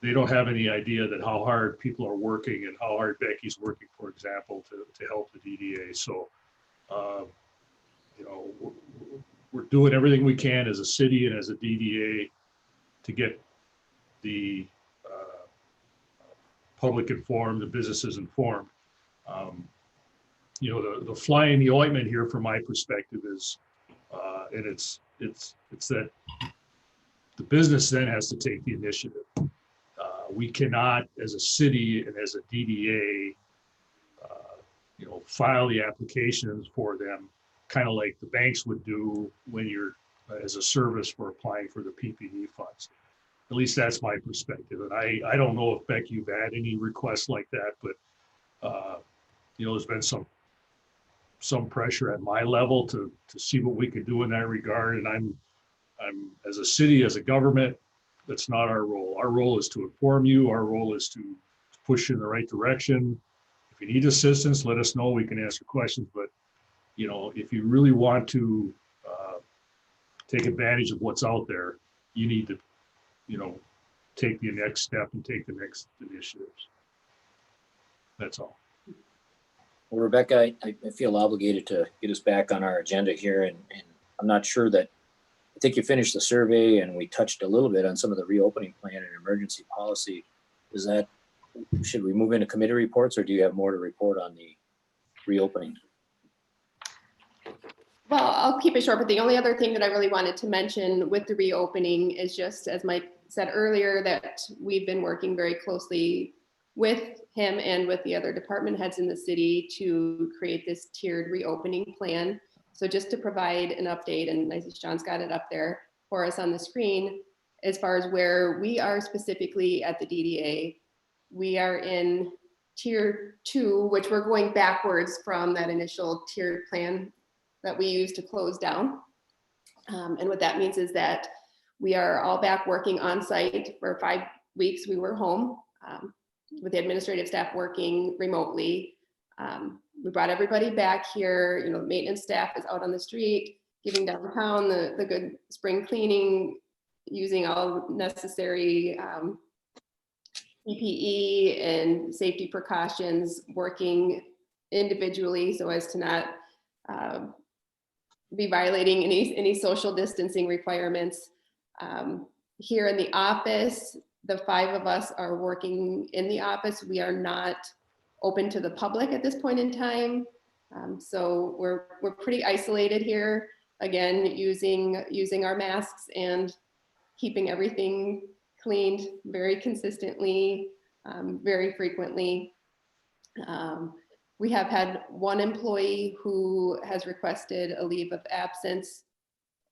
they don't have any idea that how hard people are working and how hard Becky's working, for example, to help the DDA. So, we're doing everything we can as a city and as a DDA to get the public informed, the businesses informed. The fly in the ointment here, from my perspective, is, and it's that the business then has to take the initiative. We cannot, as a city and as a DDA, file the applications for them, kind of like the banks would do when you're as a service for applying for the PPP funds. At least that's my perspective. And I don't know if, Becky, you've had any requests like that, but there's been some pressure at my level to see what we could do in that regard. And I'm as a city, as a government, that's not our role. Our role is to inform you. Our role is to push you in the right direction. If you need assistance, let us know. We can answer questions. But, if you really want to take advantage of what's out there, you need to, take the next step and take the next initiatives. That's all. Well, Rebecca, I feel obligated to get us back on our agenda here, and I'm not sure that, I think you finished the survey and we touched a little bit on some of the reopening plan and emergency policy. Should we move into committee reports, or do you have more to report on the reopening? Well, I'll keep it short, but the only other thing that I really wanted to mention with the reopening is, just as Mike said earlier, that we've been working very closely with him and with the other department heads in the city to create this tiered reopening plan. So just to provide an update, and I see Sean's got it up there for us on the screen, as far as where we are specifically at the DDA, we are in tier 2, which we're going backwards from that initial tiered plan that we used to close down. And what that means is that we are all back working on site. For 5 weeks, we were home with the administrative staff working remotely. We brought everybody back here. Maintenance staff is out on the street, giving downtown the good spring cleaning, using all necessary PPE and safety precautions, working individually so as to not be violating any social distancing requirements. Here in the office, the 5 of us are working in the office. We are not open to the public at this point in time. So we're pretty isolated here. Again, using our masks and keeping everything cleaned very consistently, very frequently. We have had one employee who has requested a leave of absence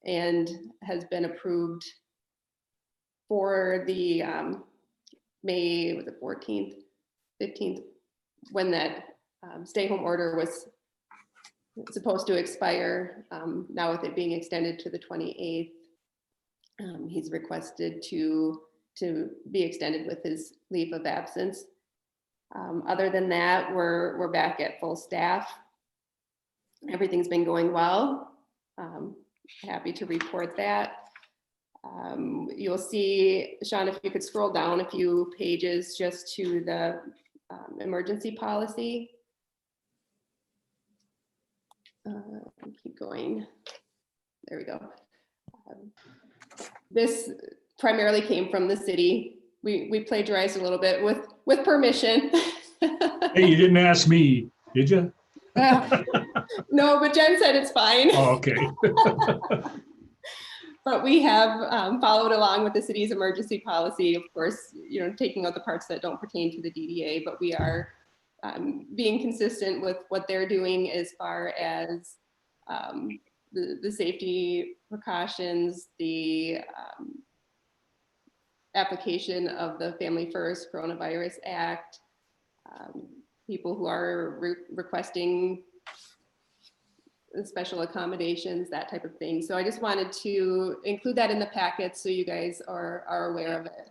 and has been approved for the May, was it 14th, 15th, when that stay home order was It's supposed to expire now with it being extended to the 28th. He's requested to be extended with his leave of absence. Other than that, we're back at full staff. Everything's been going well. Happy to report that. You'll see, Sean, if you could scroll down a few pages just to the emergency policy. Keep going. There we go. This primarily came from the city. We plagiarized a little bit with permission. Hey, you didn't ask me, did you? No, but Jen said it's fine. Oh, okay. But we have followed along with the city's emergency policy, of course, taking out the parts that don't pertain to the DDA, but we are being consistent with what they're doing as far as the safety precautions, the application of the Family First Coronavirus Act, people who are requesting special accommodations, that type of thing. So I just wanted to include that in the packet so you guys are aware of it.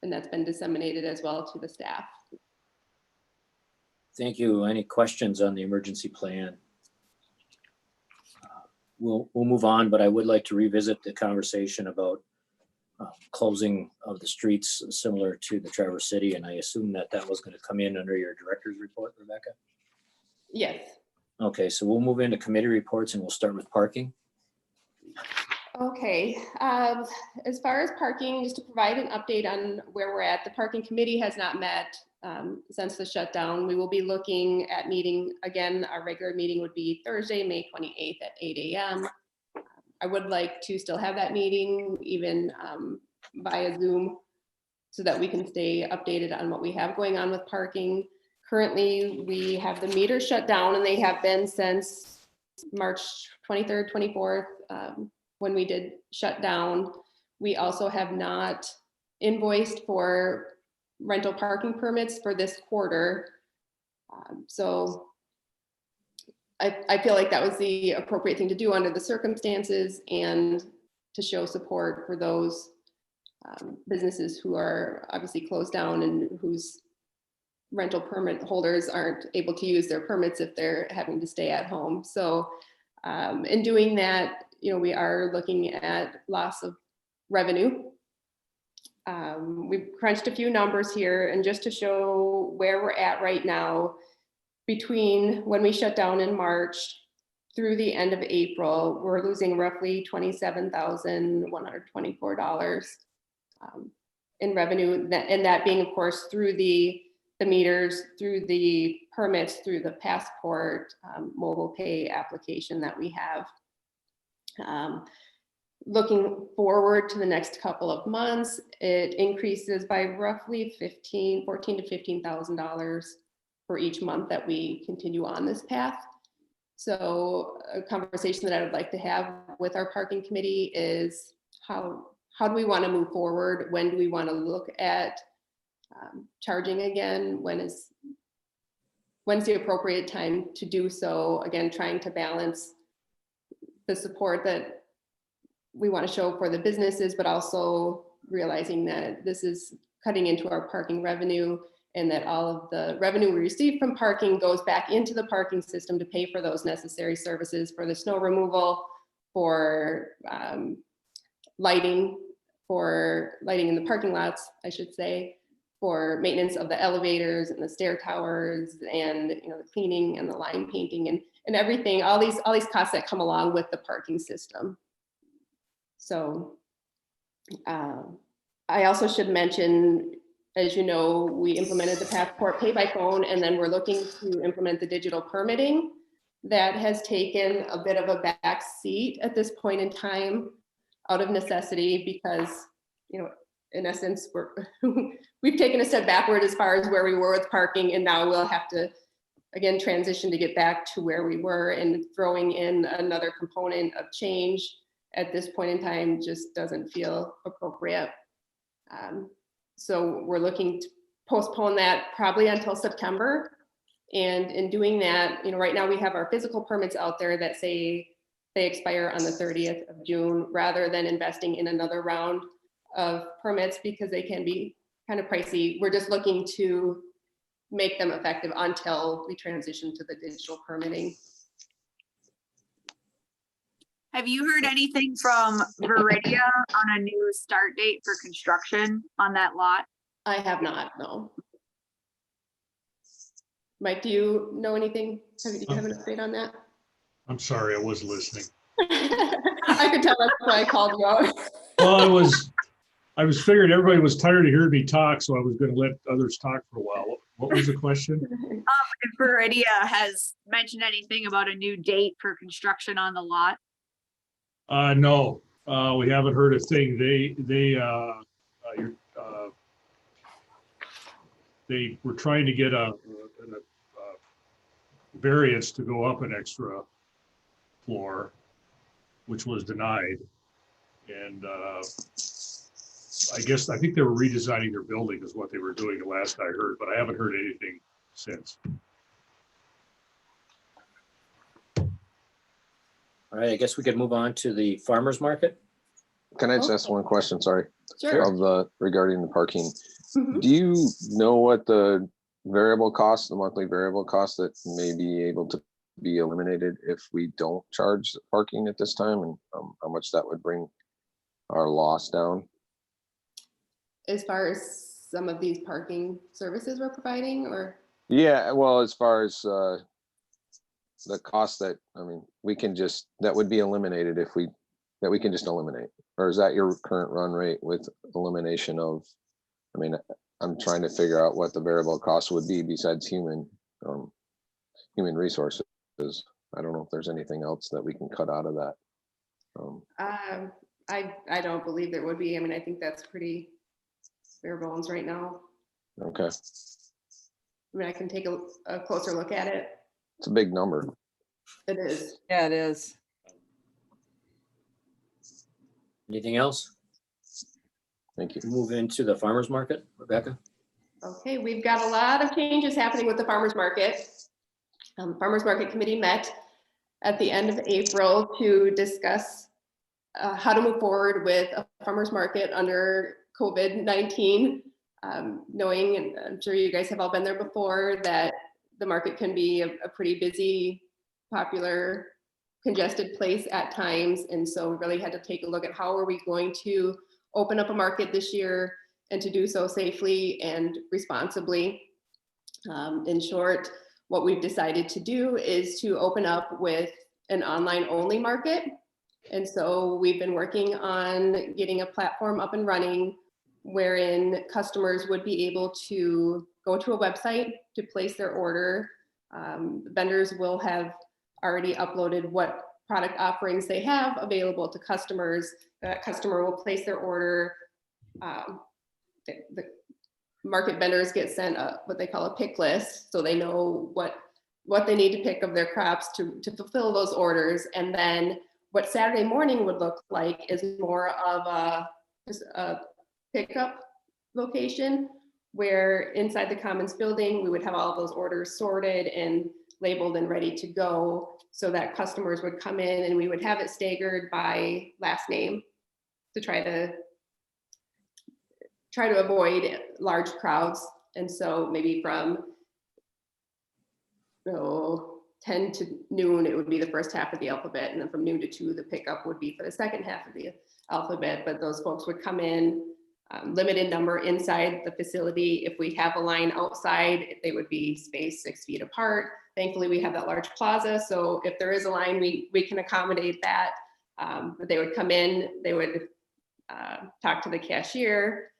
And that's been disseminated as well to the staff. Thank you. Any questions on the emergency plan? We'll move on, but I would like to revisit the conversation about closing of the streets similar to the Traverse City. And I assume that was going to come in under your director's report, Rebecca? Yes. Okay, so we'll move into committee reports and we'll start with parking. Okay, as far as parking, just to provide an update on where we're at, the parking committee has not met since the shutdown. We will be looking at meeting again. Our regular meeting would be Thursday, May 28th at 8 a.m. I would like to still have that meeting even via Zoom so that we can stay updated on what we have going on with parking. Currently, we have the meters shut down and they have been since March 23rd, 24th, when we did shut down. We also have not invoiced for rental parking permits for this quarter. So I feel like that was the appropriate thing to do under the circumstances and to show support for those businesses who are obviously closed down and whose rental permit holders aren't able to use their permits if they're having to stay at home. So in doing that, we are looking at loss of revenue. We've crunched a few numbers here, and just to show where we're at right now, between when we shut down in March through the end of April, we're losing roughly $27,124 in revenue, and that being, of course, through the meters, through the permits, through the passport mobile pay application that we have. Looking forward to the next couple of months, it increases by roughly $14,000 to $15,000 for each month that we continue on this path. So a conversation that I would like to have with our parking committee is how do we want to move forward? When do we want to look at charging again? When's the appropriate time to do so? Again, trying to balance the support that we want to show for the businesses, but also realizing that this is cutting into our parking revenue and that all of the revenue we receive from parking goes back into the parking system to pay for those necessary services, for the snow removal, for lighting in the parking lots, I should say, for maintenance of the elevators and the stair towers, and the cleaning and the line painting and everything, all these costs that come along with the parking system. So I also should mention, as you know, we implemented the passport pay by phone, and then we're looking to implement the digital permitting. That has taken a bit of a back seat at this point in time out of necessity because, in essence, we've taken a step backward as far as where we were with parking, and now we'll have to, again, transition to get back to where we were, and throwing in another component of change at this point in time just doesn't feel appropriate. So we're looking to postpone that probably until September, And in doing that, right now we have our physical permits out there that say they expire on the 30th of June, rather than investing in another round of permits because they can be kind of pricey. We're just looking to make them effective until we transition to the digital permitting. Have you heard anything from Veridia on a new start date for construction on that lot? I have not, no. Mike, do you know anything? Do you have an update on that? I'm sorry, I was listening. I could tell that's why I called you out. Well, I was figuring everybody was tired of hearing me talk, so I was going to let others talk for a while. What was the question? If Veridia has mentioned anything about a new date for construction on the lot? No, we haven't heard a thing. They were trying to get a variance to go up an extra floor, which was denied. And I think they were redesigning their building is what they were doing the last I heard, but I haven't heard anything since. All right, I guess we could move on to the farmer's market. Can I just ask one question? Sorry. Sure. Regarding the parking. Mhm. Do you know what the monthly variable cost that may be able to be eliminated if we don't charge parking at this time, and how much that would bring our loss down? As far as some of these parking services we're providing, or? Yeah, well, as far as the cost that, that would be eliminated that we can just eliminate, or is that your current run rate with elimination of, I'm trying to figure out what the variable cost would be besides human resources. I don't know if there's anything else that we can cut out of that. I don't believe there would be. I think that's pretty bare bones right now. Okay. I can take a closer look at it. It's a big number. It is. Yeah, it is. Anything else? Thank you. Move into the farmer's market, Rebecca. Okay, we've got a lot of changes happening with the farmers market. Farmers Market Committee met at the end of April to discuss how to move forward with a farmers market under COVID-19, knowing, and I'm sure you guys have all been there before, that the market can be a pretty busy, popular, congested place at times. And so we really had to take a look at how are we going to open up a market this year, and to do so safely and responsibly. In short, what we've decided to do is to open up with an online only market. And so we've been working on getting a platform up and running wherein customers would be able to go to a website to place their order. Vendors will have already uploaded what product offerings they have available to customers. That customer will place their order. The market vendors get sent what they call a pick list, so they know what they need to pick of their crops to fulfill those orders. And then what Saturday morning would look like is more of just a pickup location, where inside the Commons building, we would have all those orders sorted and labeled and ready to go, so that customers would come in and we would have it staggered by last name to try to avoid large crowds. And so maybe from 10 to noon, it would be the first half of the alphabet. And then from noon to 2, the pickup would be for the second half of the alphabet. But those folks would come in, limited number inside the facility. If we have a line outside, they would be spaced 6 feet apart. Thankfully, we have that large plaza. So if there is a line, we can accommodate that. But they would come in, they would talk to the cashier,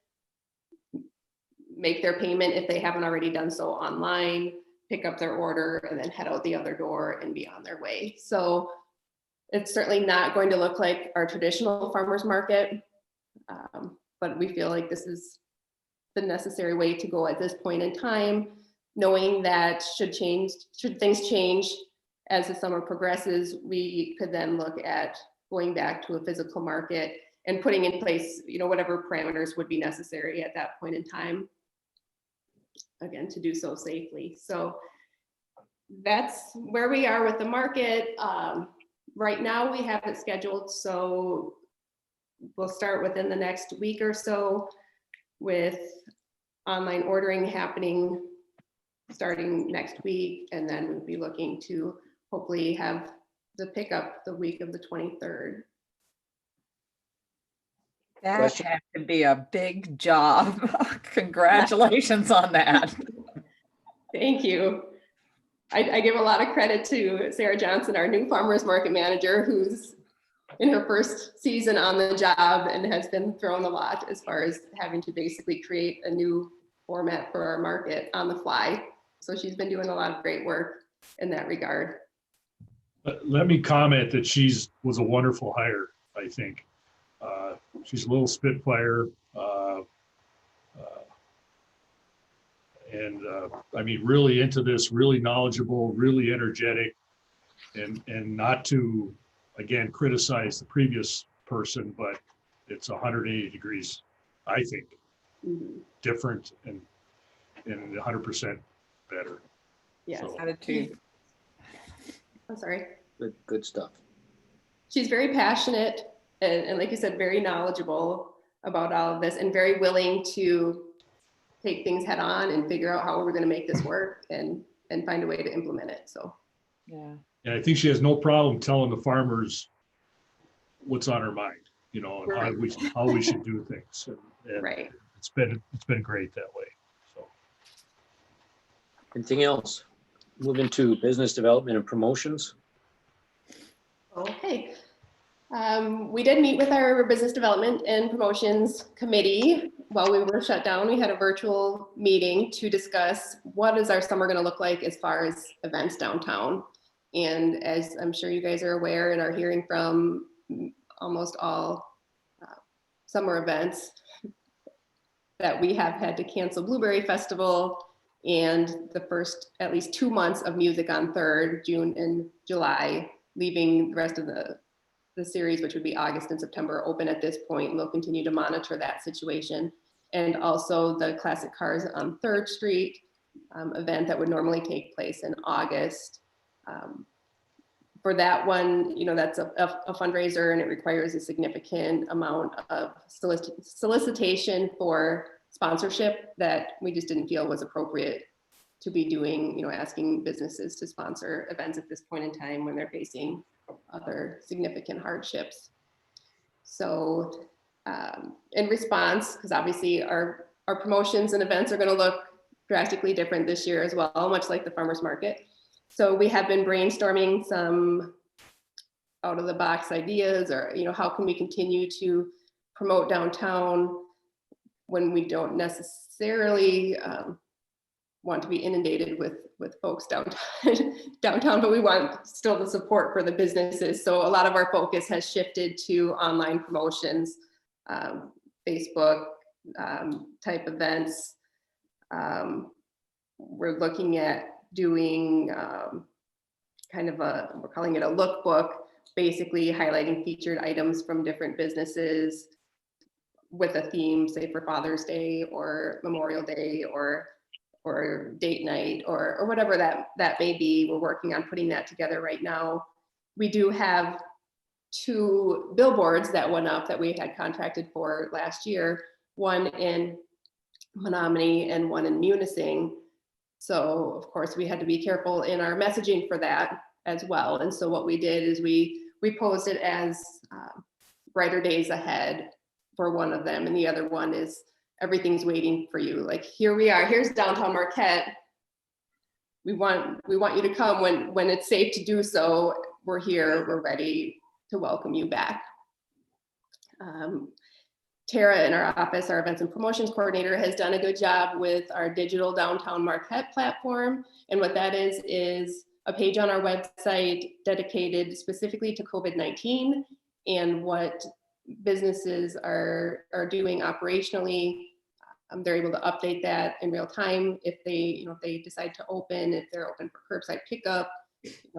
make their payment if they haven't already done so online, pick up their order, and then head out the other door and be on their way. So it's certainly not going to look like our traditional farmers market, but we feel like this is the necessary way to go at this point in time, knowing that should things change as the summer progresses, we could then look at going back to a physical market and putting in place, whatever parameters would be necessary at that point in time, again, to do so safely. So that's where we are with the market. Right now we have it scheduled, so we'll start within the next week or so with online ordering happening starting next week, and then we'll be looking to hopefully have the pickup the week of the 23rd. That Question? had to be a big job. Congratulations on that. Thank you. I give a lot of credit to Sarah Johnson, our new farmers market manager, who's in her first season on the job and has been thrown a lot as far as having to basically create a new format for our market on the fly. So she's been doing a lot of great work in that regard. Let me comment that was a wonderful hire, I think. She's a little spitfire. I mean, really into this, really knowledgeable, really energetic, and not to, again, criticize the previous person, but it's 180 degrees, I think, different and 100% better. Yes. So, Attitude. I'm sorry. Good stuff. She's very passionate and like you said, very knowledgeable about all of this and very willing to take things head on and figure out how we're going to make this work and find a way to implement it. So, Yeah. and I think she has no problem telling the farmers what's on her mind, you know, and how we should do things. And right. It's been great that way. So, Anything else? Moving to business development and promotions. Okay. We did meet with our business development and promotions committee while we were shut down. We had a virtual meeting to discuss what is our summer going to look like as far as events downtown. And as I'm sure you guys are aware and are hearing from almost all summer events, that we have had to cancel Blueberry Festival and the first at least 2 months of Music on 3rd, June and July, leaving the rest of the series, which would be August and September, open at this point. And we'll continue to monitor that situation. And also the Classic Cars on 3rd Street event that would normally take place in August. For that one, you know, that's a fundraiser and it requires a significant amount of solicitation for sponsorship that we just didn't feel was appropriate to be doing, you know, asking businesses to sponsor events at this point in time when they're facing other significant hardships. So in response, because obviously our promotions and events are going to look drastically different this year as well, much like the farmers market. So we have been brainstorming some out of the box ideas, or, you know, how can we continue to promote downtown when we don't necessarily want to be inundated with folks downtown, but we want still the support for the businesses. So a lot of our focus has shifted to online promotions, Facebook type events. We're looking at doing we're calling it a lookbook, basically highlighting featured items from different businesses with a theme, say for Father's Day or Memorial Day or date night or whatever that may be. We're working on putting that together right now. We do have 2 billboards that went up that we had contracted for last year, one in Menominee and one in Munising. So of course we had to be careful in our messaging for that as well. And so what we did is we posed it as brighter days ahead for one of them, and the other one is everything's waiting for you. Like, here we are, here's downtown Marquette. We want you to come when it's safe to do so. We're here, we're ready to welcome you back. Tara in our office, our events and promotions coordinator, has done a good job with our digital downtown Marquette platform. And what that is a page on our website dedicated specifically to COVID-19 and what businesses are doing operationally. They're able to update that in real time if they decide to open, if they're open for curbside pickup.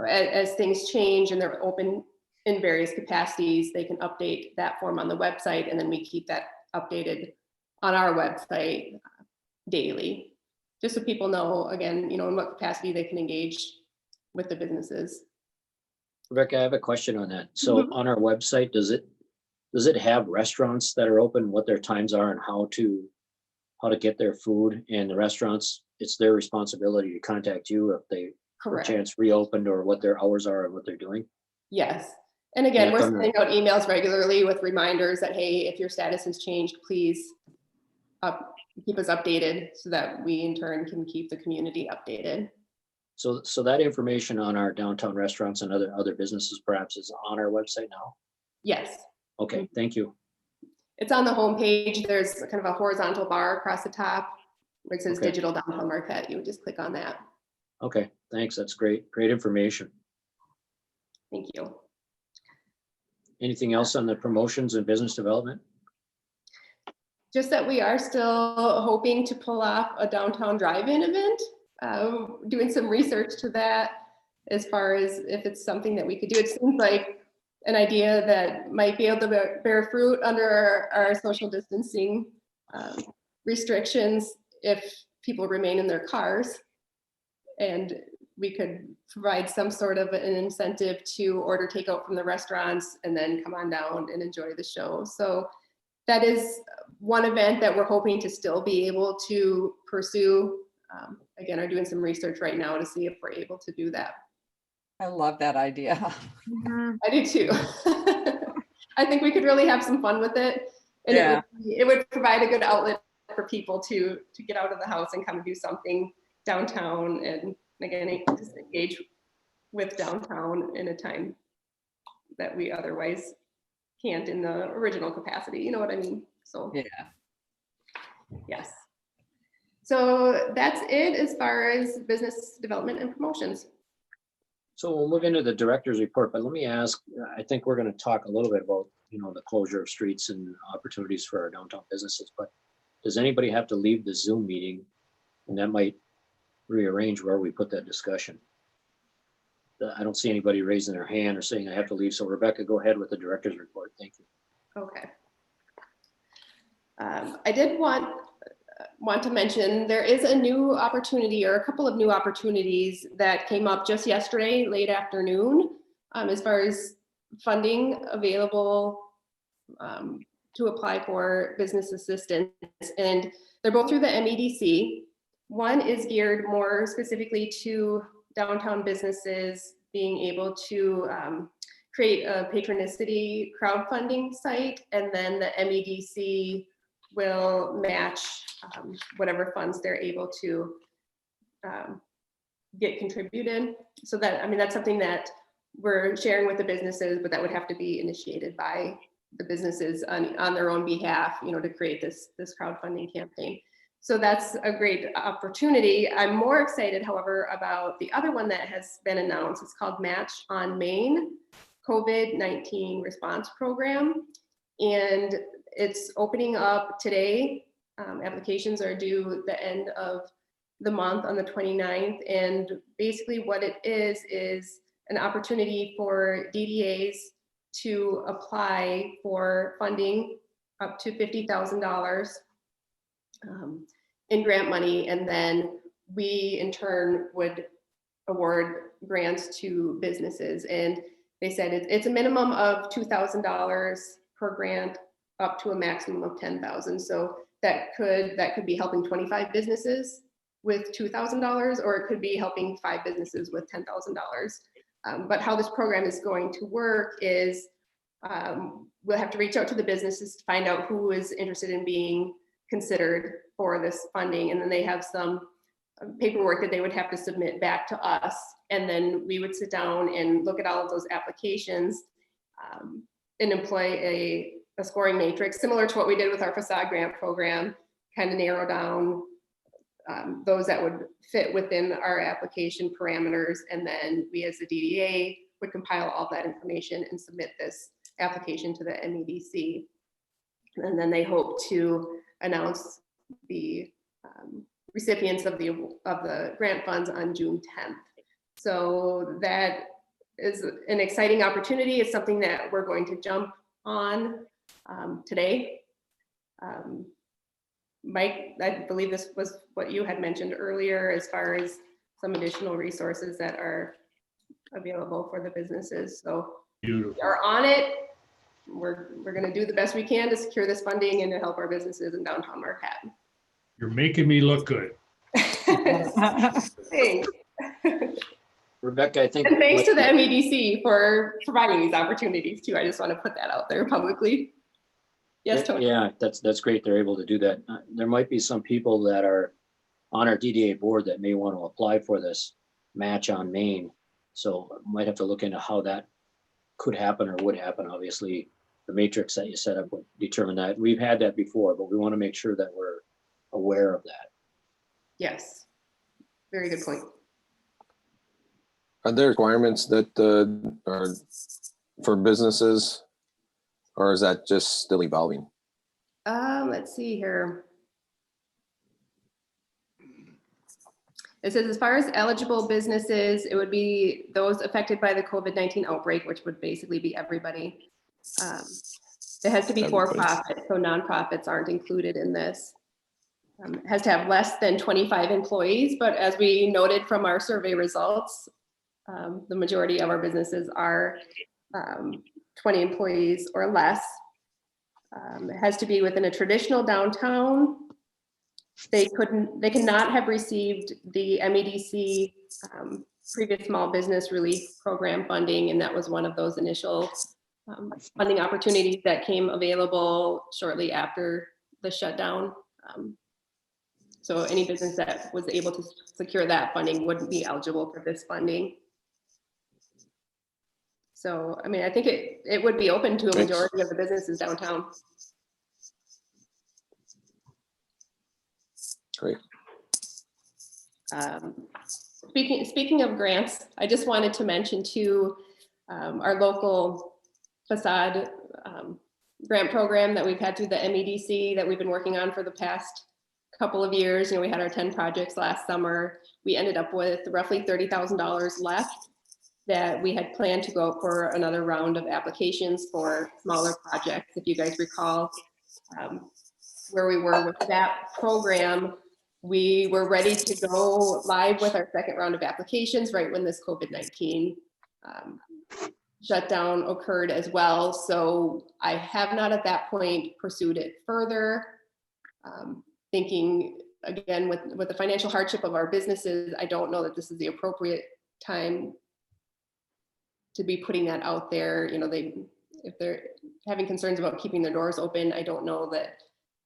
As things change and they're open in various capacities, they can update that form on the website, and then we keep that updated on our website daily, just so people know, again, in what capacity they can engage with the businesses. Rebecca, I have a question on that. So on our website, does it have restaurants that are open, what their times are and how to get their food? And the restaurants, it's their responsibility to contact you if they Correct. chance reopened or what their hours are and what they're doing? Yes. And again, Yeah, we're from the- sending out emails regularly with reminders that, hey, if your status has changed, please keep us updated so that we in turn can keep the community updated. So that information on our downtown restaurants and other businesses perhaps is on our website now? Yes. Okay, thank you. It's on the homepage. There's kind of a horizontal bar across the top where it says Okay. Digital Downtown Marquette. You would just click on that. Okay, thanks. That's great. Great information. Thank you. Anything else on the promotions and business development? Just that we are still hoping to pull off a downtown drive-in event. Doing some research to that as far as if it's something that we could do. It seems like an idea that might be able to bear fruit under our social distancing restrictions if people remain in their cars. And we could provide some sort of an incentive to order takeout from the restaurants and then come on down and enjoy the show. So that is one event that we're hoping to still be able to pursue. Again, are doing some research right now to see if we're able to do that. I love that idea. I do too. I think we could really have some fun with it. And Yeah. it would provide a good outlet for people to get out of the house and come and do something downtown, and again, just engage with downtown in a time that we otherwise can't in the original capacity. You know what I mean? So Yeah. yes. So that's it as far as business development and promotions. So we'll move into the director's report, but let me ask, I think we're going to talk a little bit about, the closure of streets and opportunities for our downtown businesses, but does anybody have to leave the Zoom meeting? And that might rearrange where we put that discussion. I don't see anybody raising their hand or saying I have to leave. So Rebecca, go ahead with the director's report. Thank you. Okay. I did want to mention there is a new opportunity, or a couple of new opportunities that came up just yesterday, late afternoon, as far as funding available to apply for business assistance. And they're both through the MEDC. One is geared more specifically to downtown businesses being able to create a patronicity crowdfunding site, and then the MEDC will match whatever funds they're able to get contributed. So that, that's something that we're sharing with the businesses, but that would have to be initiated by the businesses on their own behalf, to create this crowdfunding campaign. So that's a great opportunity. I'm more excited, however, about the other one that has been announced. It's called Match on Main COVID-19 Response Program. And it's opening up today. Applications are due the end of the month on the 29th. And basically what it is an opportunity for DDAs to apply for funding up to $50,000 in grant money. And then we in turn would award grants to businesses. And they said it's a minimum of $2,000 per grant, up to a maximum of $10,000. So that could be helping 25 businesses with $2,000, or it could be helping 5 businesses with $10,000. But how this program is going to work is we'll have to reach out to the businesses to find out who is interested in being considered for this funding. And then they have some paperwork that they would have to submit back to us. And then we would sit down and look at all of those applications and employ a scoring matrix, similar to what we did with our Facade Grant program, kind of narrow down those that would fit within our application parameters. And then we as the DDA would compile all that information and submit this application to the MEDC. And then they hope to announce the recipients of the grant funds on June 10th. So that is an exciting opportunity. It's something that we're going to jump on today. Mike, I believe this was what you had mentioned earlier as far as some additional resources that are available for the businesses. So Beautiful. we are on it. We're going to do the best we can to secure this funding and to help our businesses in downtown Marquette. You're making me look good. Thanks. Rebecca, I think. And thanks to the MEDC for providing these opportunities too. I just want to put that out there publicly. Yes, Tony. Yeah, that's great. They're able to do that. There might be some people that are on our DDA board that may want to apply for this match on Main. So might have to look into how that could happen or would happen. Obviously, the matrix that you set up would determine that. We've had that before, but we want to make sure that we're aware of that. Yes. Very good point. Are there requirements that are for businesses, or is that just still evolving? Let's see here. It says as far as eligible businesses, it would be those affected by the COVID-19 outbreak, which would basically be everybody. It has to be for-profit, so nonprofits aren't included in this. It has to have less than 25 employees, but as we noted from our survey results, the majority of our businesses are 20 employees or less. It has to be within a traditional downtown. They cannot have received the MEDC previous small business relief program funding, and that was one of those initial funding opportunities that came available shortly after the shutdown. So any business that was able to secure that funding wouldn't be eligible for this funding. So, I mean, I think it would be open to a majority of the businesses downtown. Great. Speaking of grants, I just wanted to mention too, our local facade grant program that we've had through the MEDC that we've been working on for the past couple of years. You know, we had our 10 projects last summer. We ended up with roughly $30,000 left that we had planned to go for another round of applications for smaller projects. If you guys recall where we were with that program, we were ready to go live with our second round of applications right when this COVID-19 shutdown occurred as well. So I have not at that point pursued it further. Thinking again, with the financial hardship of our businesses, I don't know that this is the appropriate time to be putting that out there. You know, if they're having concerns about keeping their doors open, I don't know that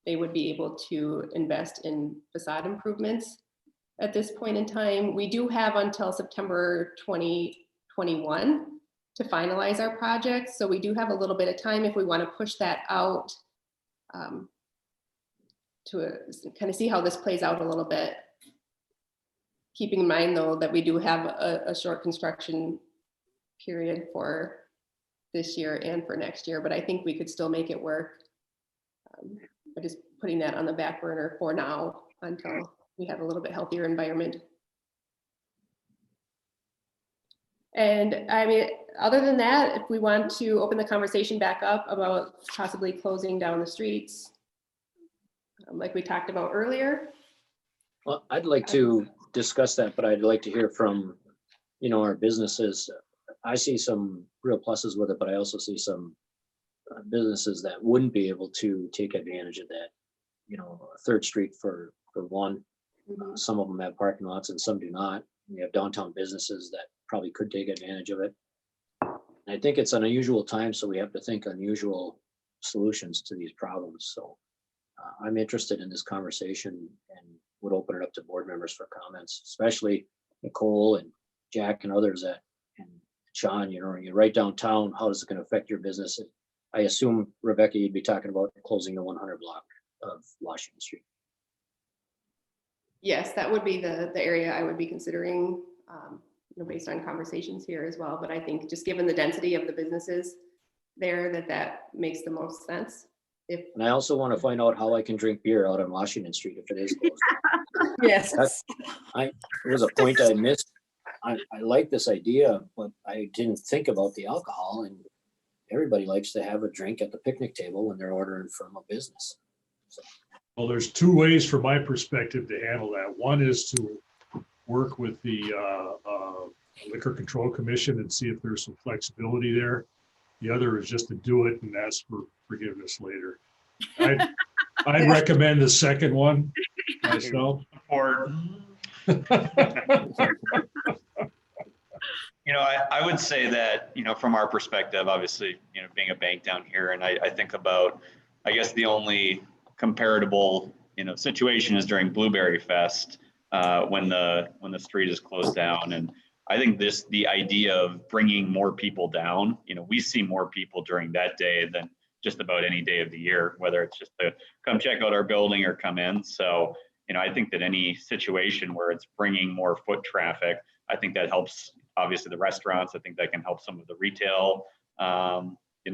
they would be able to invest in facade improvements at this point in time. We do have until September 2021 to finalize our projects. So we do have a little bit of time if we want to push that out to kind of see how this plays out a little bit. Keeping in mind though, that we do have a short construction period for this year and for next year, but I think we could still make it work. But just putting that on the back burner for now until we have a little bit healthier environment. And I mean, other than that, if we want to open the conversation back up about possibly closing down the streets, like we talked about earlier. Well, I'd like to discuss that, but I'd like to hear from, you know, our businesses. I see some real pluses with it, but I also see some businesses that wouldn't be able to take advantage of that. You know, 3rd Street for one. Mm-hmm. Some of them have parking lots and some do not. We have downtown businesses that probably could take advantage of it. And I think it's an unusual time, so we have to think unusual solutions to these problems. So I'm interested in this conversation and would open it up to board members for comments, especially Nicole and Jack and others that, and Sean, you know, you're right downtown. How is it going to affect your business? I assume, Rebecca, you'd be talking about closing the 100 block of Washington Street. Yes, that would be the area I would be considering, you know, based on conversations here as well. But I think just given the density of the businesses there, that makes the most sense. And I also want to find out how I can drink beer out on Washington Street if it is closed. Yes. There was a point I missed. I like this idea, but I didn't think about the alcohol, and everybody likes to have a drink at the picnic table when they're ordering from a business. So. Well, there's 2 ways from my perspective to handle that. One is to work with the Liquor Control Commission and see if there's some flexibility there. The other is just to do it and ask for forgiveness later. I'd recommend the second one myself. Or, I would say that, from our perspective, obviously, being a bank down here, and I think about, I guess the only comparable, situation is during Blueberry Fest, when the street is closed down. And I think the idea of bringing more people down, we see more people during that day than just about any day of the year, whether it's just to come check out our building or come in. So, I think that any situation where it's bringing more foot traffic, I think that helps obviously the restaurants. I think that can help some of the retail,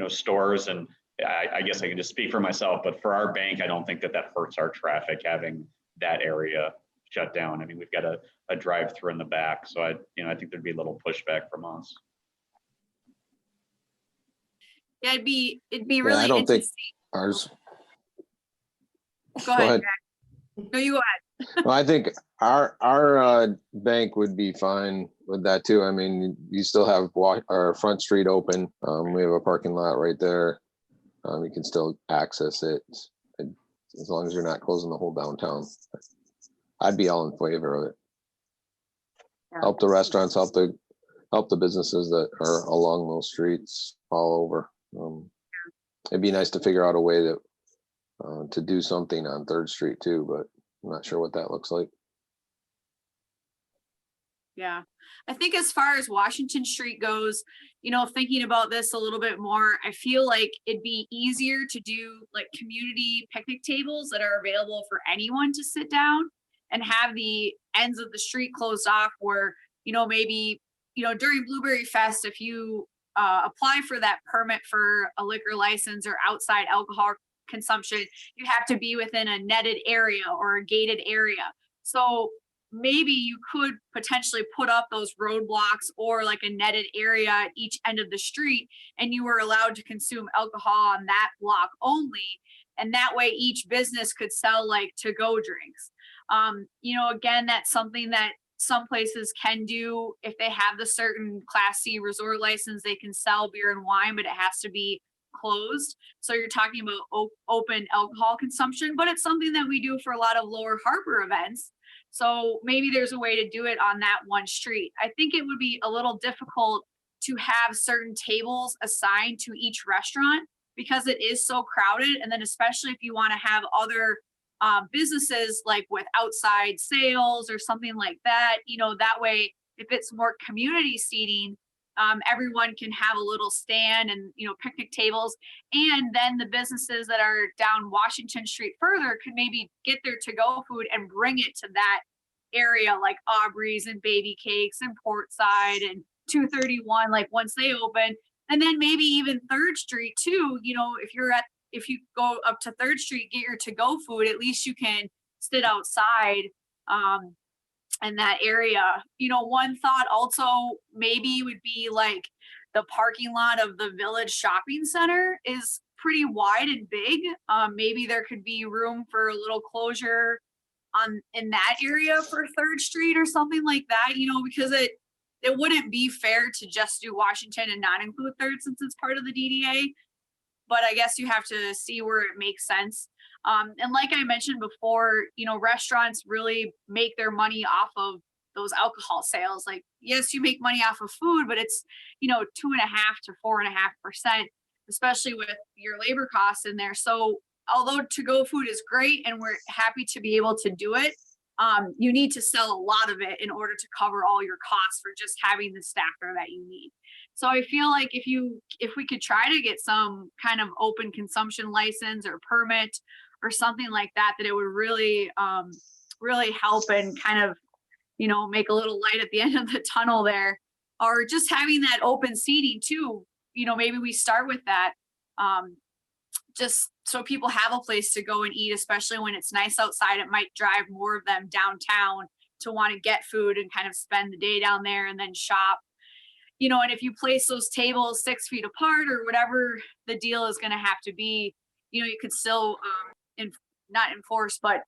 stores. And I guess I can just speak for myself, but for our bank, I don't think that hurts our traffic having that area shut down. I mean, we've got a drive-through in the back. So I think there'd be a little pushback from us. Yeah, it'd be really I don't think interesting. ours. Go ahead, Jack. No, you go ahead. Well, I think our bank would be fine with that too. I mean, you still have our front street open. We have a parking lot right there. You can still access it as long as you're not closing the whole downtown. I'd be all in favor of it. Help the restaurants, help the businesses that are along those streets all over. It'd be nice to figure out a way to do something on 3rd Street too, but I'm not sure what that looks like. Yeah, I think as far as Washington Street goes, thinking about this a little bit more, I feel like it'd be easier to do like community picnic tables that are available for anyone to sit down and have the ends of the street closed off where, maybe, during Blueberry Fest, if you apply for that permit for a liquor license or outside alcohol consumption, you have to be within a netted area or a gated area. So maybe you could potentially put up those roadblocks or like a netted area at each end of the street, and you were allowed to consume alcohol on that block only. And that way each business could sell like to-go drinks. Again, that's something that some places can do. If they have the certain Class C resort license, they can sell beer and wine, but it has to be closed. So you're talking about open alcohol consumption, but it's something that we do for a lot of Lower Harbor events. So maybe there's a way to do it on that one street. I think it would be a little difficult to have certain tables assigned to each restaurant because it is so crowded. And then especially if you want to have other businesses like with outside sales or something like that, that way, if it's more community seating, everyone can have a little stand and, picnic tables. And then the businesses that are down Washington Street further could maybe get their to-go food and bring it to that area, like Aubrey's and Baby Cakes and Portside and 231, like once they open. And then maybe even 3rd Street too, if you go up to 3rd Street, get your to-go food, at least you can sit outside in that area. One thought also maybe would be like the parking lot of the Village Shopping Center is pretty wide and big. Maybe there could be room for a little closure in that area for 3rd Street or something like that, because it wouldn't be fair to just do Washington and not include 3rd since it's part of the DDA. But I guess you have to see where it makes sense. And like I mentioned before, restaurants really make their money off of those alcohol sales. Like, yes, you make money off of food, but it's, 2.5 to 4.5%, especially with your labor costs in there. So although to-go food is great and we're happy to be able to do it, you need to sell a lot of it in order to cover all your costs for just having the staff there that you need. So I feel like if we could try to get some kind of open consumption license or permit or something like that, that it would really, really help and kind of, make a little light at the end of the tunnel there, or just having that open seating too. Maybe we start with that, just so people have a place to go and eat, especially when it's nice outside. It might drive more of them downtown to want to get food and kind of spend the day down there and then shop. And if you place those tables 6 feet apart or whatever the deal is going to have to be, you could still not enforce, but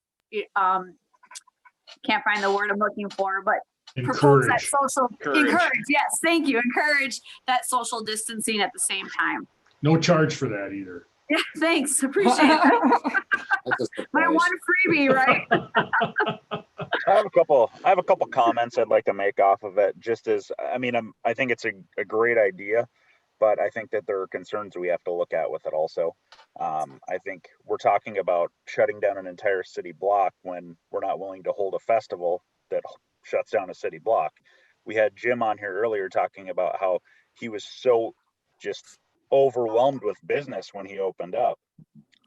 can't find the word I'm looking for, but propose that Encourage. social, Encourage. encourage, yes, thank you, encourage that social distancing at the same time. No charge for that either. Yeah, thanks, appreciate that. That's a My surprise. one freebie, right? I have a couple comments I'd like to make off of it. Just as, I mean, I think it's a great idea, but I think that there are concerns we have to look at with it also. I think we're talking about shutting down an entire city block when we're not willing to hold a festival that shuts down a city block. We had Jim on here earlier talking about how he was so just overwhelmed with business when he opened up.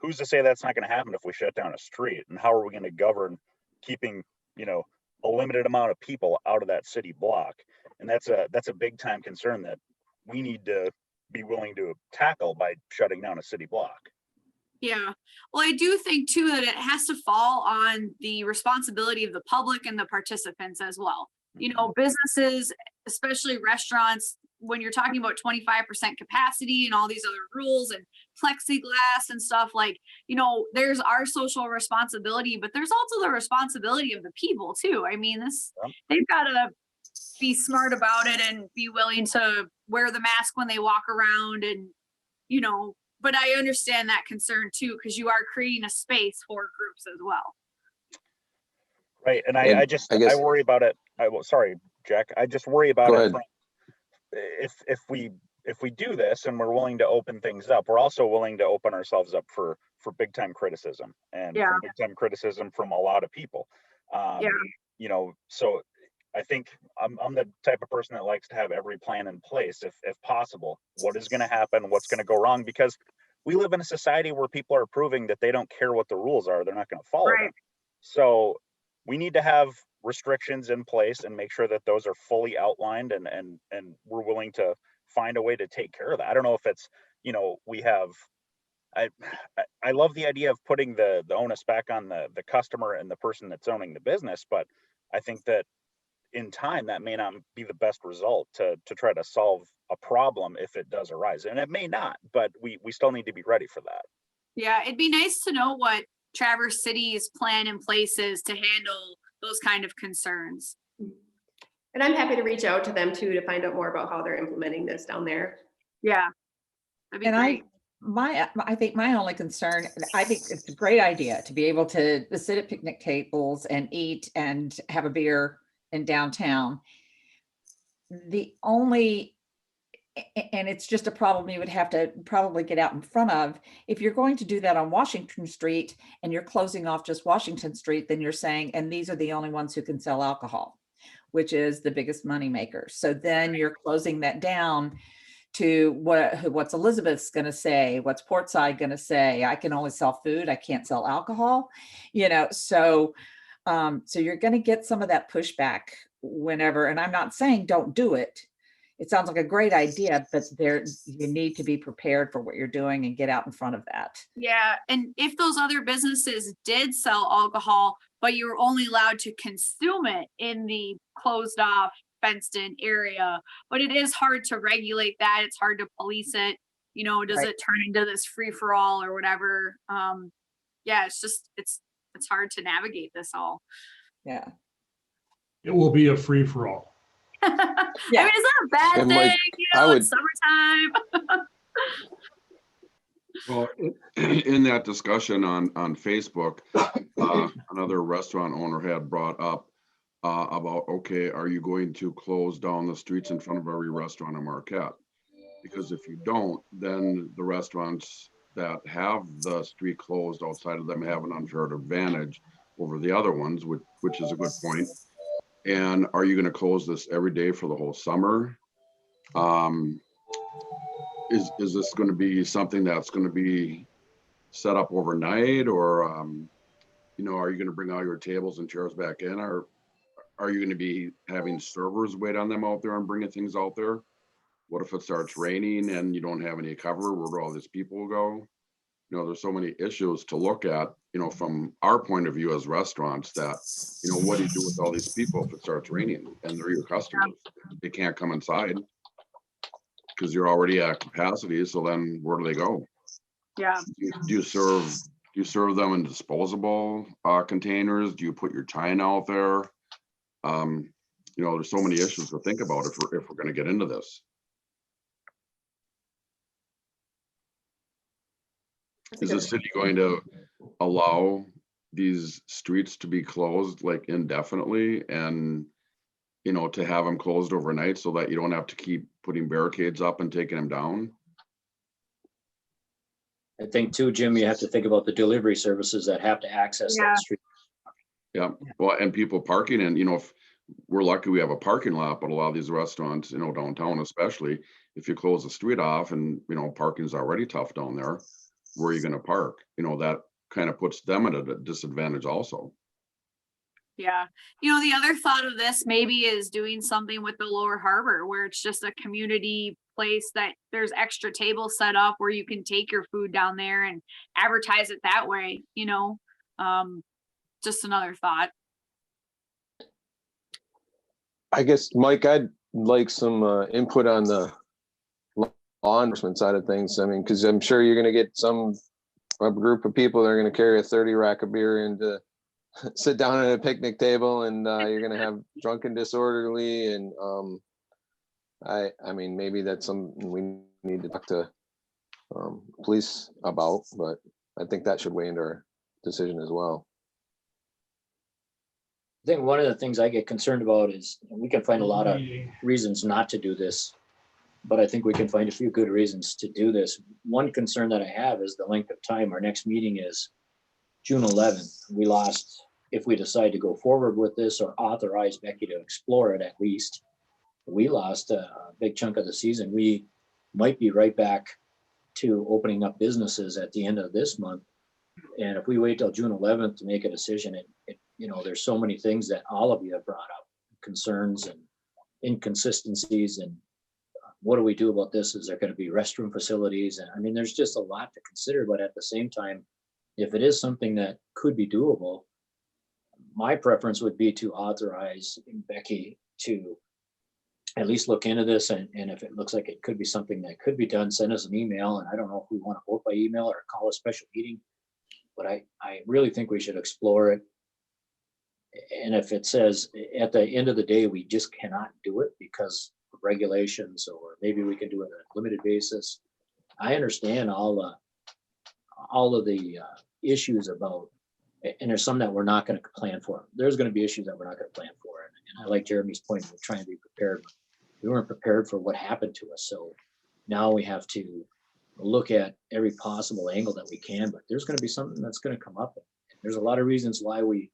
Who's to say that's not going to happen if we shut down a street? And how are we going to govern keeping, a limited amount of people out of that city block? And that's a big time concern that we need to be willing to tackle by shutting down a city block. Yeah, well, I do think too that it has to fall on the responsibility of the public and the participants as well. Businesses, especially restaurants, when you're talking about 25% capacity and all these other rules and plexiglass and stuff, like, there's our social responsibility, but there's also the responsibility of the people too. I mean, they've got to be smart about it and be willing to wear the mask when they walk around, and but I understand that concern too, because you are creating a space for groups as well. Right. And And I guess I I worry about it. Sorry, Jack. I just worry about Go it ahead. from, if we do this and we're willing to open things up, we're also willing to open ourselves up for big time criticism and Yeah. from big time criticism from a lot of people. So I think I'm the type of person that likes to have every plan in place if possible. What is going to happen? What's going to go wrong? Because we live in a society where people are proving that they don't care what the rules are. They're not going to follow them. So we need to have restrictions in place and make sure that those are fully outlined and we're willing to find a way to take care of that. I don't know if it's, we have, I love the idea of putting the onus back on the customer and the person that's owning the business, but I think that in time that may not be the best result to try to solve a problem if it does arise, and it may not, but we still need to be ready for that. Yeah, it'd be nice to know what Traverse City's plan in place is to handle those kind of concerns. And I'm happy to reach out to them too, to find out more about how they're implementing this down there. Yeah, that'd be And great. I think my only concern, I think it's a great idea to be able to sit at picnic tables and eat and have a beer in downtown. The only, and it's just a problem you would have to probably get out in front of, if you're going to do that on Washington Street and you're closing off just Washington Street, then you're saying, and these are the only ones who can sell alcohol, which is the biggest moneymaker. So then you're closing that down to what's Elizabeth's going to say, what's Portside going to say, I can only sell food, I can't sell alcohol, so you're going to get some of that pushback whenever, and I'm not saying don't do it. It sounds like a great idea, but you need to be prepared for what you're doing and get out in front of that. Yeah, and if those other businesses did sell alcohol, but you were only allowed to consume it in the closed off, fenced in area, but it is hard to regulate that. It's hard to police it. Does Right. it turn into this free for all or whatever? It's hard to navigate this all. Yeah. It will be a free for all. I mean, it's not a bad And thing, Mike, it's summertime. Well, in that discussion on Facebook, another restaurant owner had brought up about, okay, are you going to close down the streets in front of every restaurant in Marquette? Because if you don't, then the restaurants that have the street closed outside of them have an unfair advantage over the other ones, which is a good point. And are you going to close this every day for the whole summer? Is this going to be something that's going to be set up overnight, or are you going to bring all your tables and chairs back in, or are you going to be having servers wait on them out there and bringing things out there? What if it starts raining and you don't have any cover? Where do all these people go? There's so many issues to look at, from our point of view as restaurants, that, what do you do with all these people if it starts raining and they're your customers? They can't come inside because you're already at capacity. So then where do they go? Yeah. Do you serve them in disposable containers? Do you put your china out there? there's so many issues to think about if we're going to get into this. Is the city going to allow these streets to be closed like indefinitely and, to have them closed overnight so that you don't have to keep putting barricades up and taking them down? I think too, Jim, you have to think about the delivery services that have to access Yeah. that street. Yeah, well, and people parking in, if we're lucky we have a parking lot, but a lot of these restaurants, downtown especially, if you close the street off and, parking's already tough down there, where are you gonna park? That kind of puts them at a disadvantage also. Yeah. The other thought of this maybe is doing something with the Lower Harbor where it's just a community place that there's extra tables set up where you can take your food down there and advertise it that way, just another thought. I guess, Mike, I'd like some input on the law enforcement side of things. I mean, because I'm sure you're going to get a group of people that are going to carry a 30 rack of beer and sit down at a picnic table, and you're going to have drunken disorderly. And I mean, maybe that's something we need to talk to police about, but I think that should weigh into our decision as well. I think one of the things I get concerned about is we can find a lot of reasons not to do this, but I think we can find a few good reasons to do this. One concern that I have is the length of time. Our next meeting is June 11th. We lost, if we decide to go forward with this or authorize Becky to explore it at least, we lost a big chunk of the season. We might be right back to opening up businesses at the end of this month. And if we wait till June 11th to make a decision, there's so many things that all of you have brought up, concerns and inconsistencies, and what do we do about this? Is there going to be restroom facilities? And I mean, there's just a lot to consider, but at the same time, if it is something that could be doable, my preference would be to authorize Becky to at least look into this. And if it looks like it could be something that could be done, send us an email. And I don't know if we want to vote by email or call a special meeting, but I really think we should explore it. And if it says at the end of the day, we just cannot do it because of regulations, or maybe we can do it on a limited basis. I understand all of the issues about, and there's some that we're not going to plan for. There's going to be issues that we're not going to plan for. And I like Jeremy's point, we're trying to be prepared. We weren't prepared for what happened to us. So now we have to look at every possible angle that we can, but there's going to be something that's going to come up. And there's a lot of reasons why we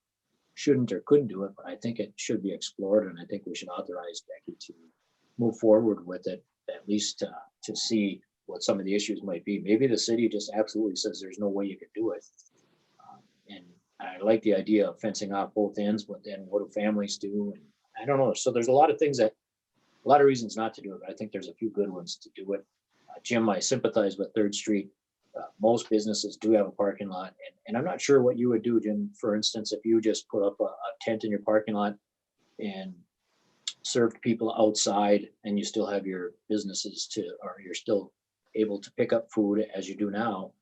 shouldn't or couldn't do it, but I think it should be explored. And I think we should authorize Becky to move forward with it, at least to see what some of the issues might be. Maybe the city just absolutely says there's no way you can do it. And I like the idea of fencing off both ends, but then what do families do? And I don't know. So there's a lot of reasons not to do it, but I think there's a few good ones to do it. Jim, I sympathize with 3rd Street. Most businesses do have a parking lot, and I'm not sure what you would do, Jim. For instance, if you just put up a tent in your parking lot and served people outside, and you still have your businesses or you're still able to pick up food as you do now,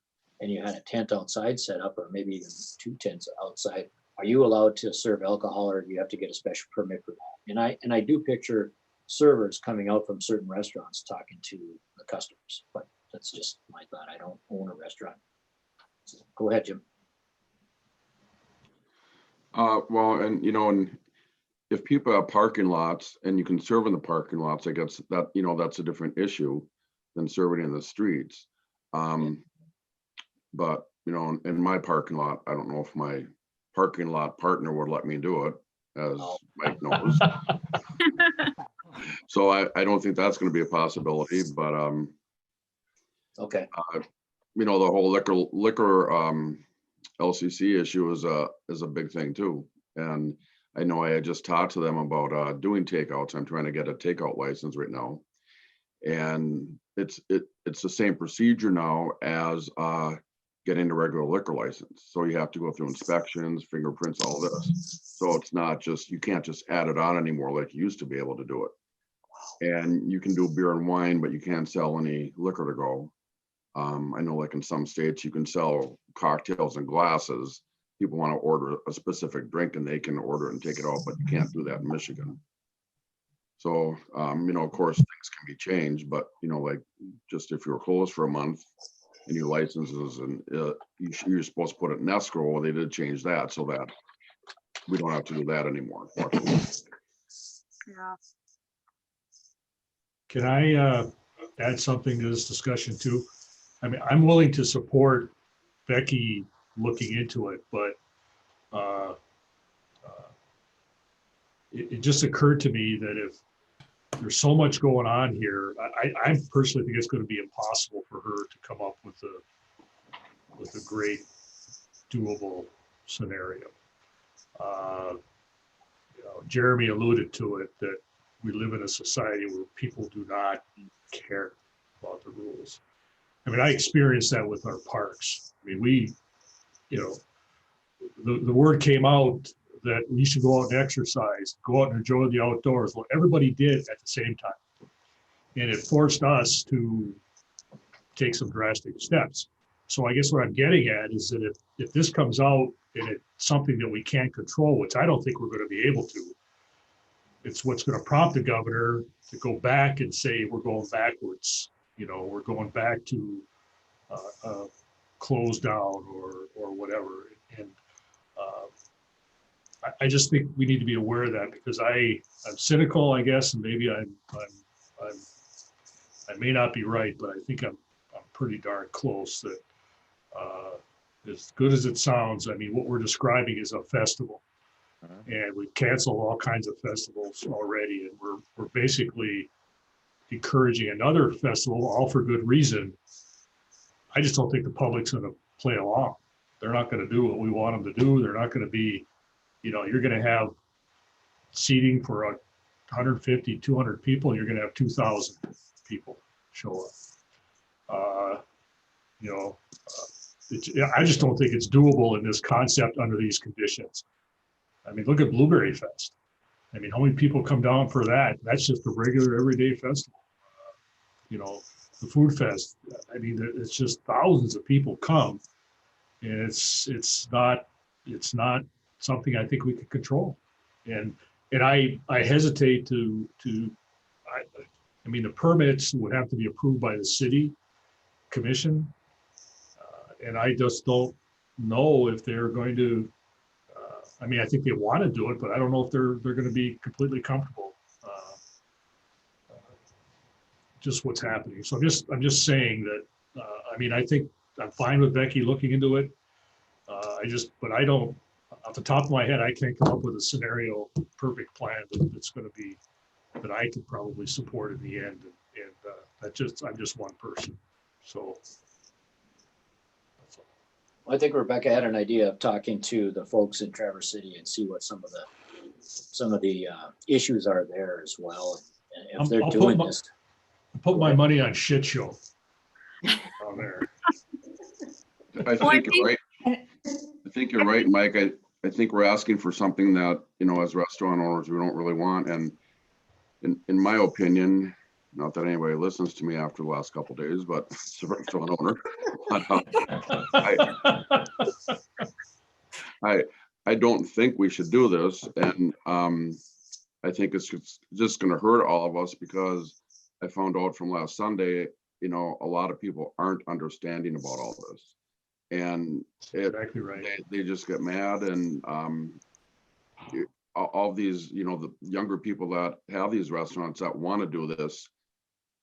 and you had a tent outside set up, or maybe even 2 tents outside, are you allowed to serve alcohol, or do you have to get a special permit for that? And I do picture servers coming out from certain restaurants talking to the customers, but that's just my thought. I don't own a restaurant. So go ahead, Jim. Well, and if people have parking lots and you can serve in the parking lots, I guess that, that's a different issue than serving in the streets. But, in my parking lot, I don't know if my parking lot partner would let me do it, as Mike knows. So I don't think that's going to be a possibility, but Okay. the whole liquor LCC issue is a big thing too. And I know I had just talked to them about doing takeouts. I'm trying to get a takeout license right now, and it's the same procedure now as getting a regular liquor license. So you have to go through inspections, fingerprints, all this. So it's not just, you can't just add it on anymore like you used to be able to do it. And you can do beer and wine, but you can't sell any liquor to go. I know like in some states you can sell cocktails and glasses. People want to order a specific drink and they can order it and take it out, but you can't do that in Michigan. So, of course, things can be changed, but, like, just if you were closed for a month and your licenses and you're supposed to put it in escrow, well, they did change that so that we don't have to do that anymore. Yeah. Can I add something to this discussion too? I mean, I'm willing to support Becky looking into it, but it just occurred to me that if there's so much going on here, I personally think it's going to be impossible for her to come up with a great doable scenario. Jeremy alluded to it, that we live in a society where people do not care about the rules. I mean, I experienced that with our parks. I mean, the word came out that we should go out and exercise, go out and enjoy the outdoors. Well, everybody did at the same time. And it forced us to take some drastic steps. So I guess what I'm getting at is that if this comes out and it's something that we can't control, which I don't think we're going to be able to, it's what's going to prompt the governor to go back and say, we're going backwards. We're going back to close down or whatever. And I just think we need to be aware of that, because I'm cynical, I guess, and maybe I may not be right, but I think I'm pretty darn close that as good as it sounds, I mean, what we're describing is a festival. And we've canceled all kinds of festivals already, and we're basically encouraging another festival, all for good reason. I just don't think the public's going to play along. They're not going to do what we want them to do. They're not going to be, you're going to have seating for 150, 200 people. You're going to have 2,000 people show up. I just don't think it's doable in this concept under these conditions. I mean, look at Blueberry Fest. I mean, how many people come down for that? That's just a regular everyday festival. The Food Fest, I mean, it's just thousands of people come, and it's not something I think we can control. And I hesitate to I mean, the permits would have to be approved by the city commission. And I just don't know if they're going to, I mean, I think they want to do it, but I don't know if they're going to be completely comfortable. Just what's happening. So I'm just saying that, I mean, I think I'm fine with Becky looking into it. But I don't, off the top of my head, I can't come up with a scenario, perfect plan that's going to be, that I could probably support in the end. And I'm just one person. So. I think Rebecca had an idea of talking to the folks in Traverse City and see what some of the issues are there as well. And if they're doing this. Put my money on shit show down there. I think you're right. I think you're right, Mike. I think we're asking for something that, as restaurant owners, we don't really want. And in my opinion, not that anybody listens to me after the last couple of days, but it's a restaurant owner. I don't think we should do this. And I think it's just going to hurt all of us, because I found out from last Sunday, a lot of people aren't understanding about all this. And exactly right. They just get mad, and all these, the younger people that have these restaurants that want to do this,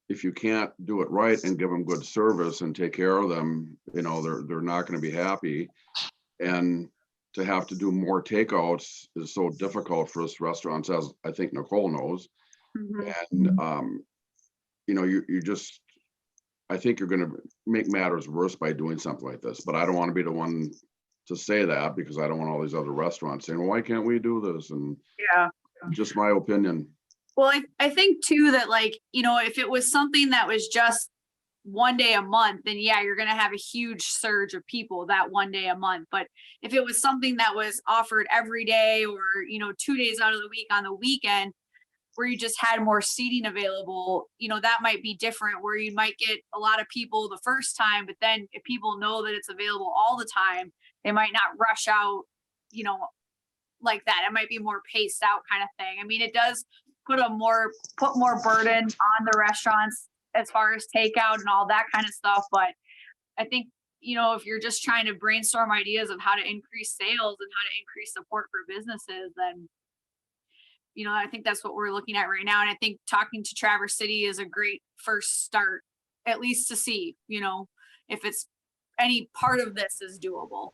if you can't do it right and give them good service and take care of them, they're not going to be happy. And to have to do more takeouts is so difficult for us restaurants, as I think Nicole knows. Mm-hmm. And you just, I think you're going to make matters worse by doing something like this. But I don't want to be the one to say that, because I don't want all these other restaurants saying, well, why can't we do this? And Yeah. Just my opinion. Well, I think too that, like, if it was something that was just one day a month, then yeah, you're going to have a huge surge of people that one day a month. But if it was something that was offered every day, or, 2 days out of the week on the weekend, where you just had more seating available, that might be different, where you might get a lot of people the first time, but then if people know that it's available all the time, they might not rush out, like that. It might be more paced out kind of thing. I mean, it does put more burden on the restaurants as far as takeout and all that kind of stuff. But I think, if you're just trying to brainstorm ideas of how to increase sales and how to increase support for businesses, then, I think that's what we're looking at right now. And I think talking to Traverse City is a great first start, at least to see, if it's any part of this is doable.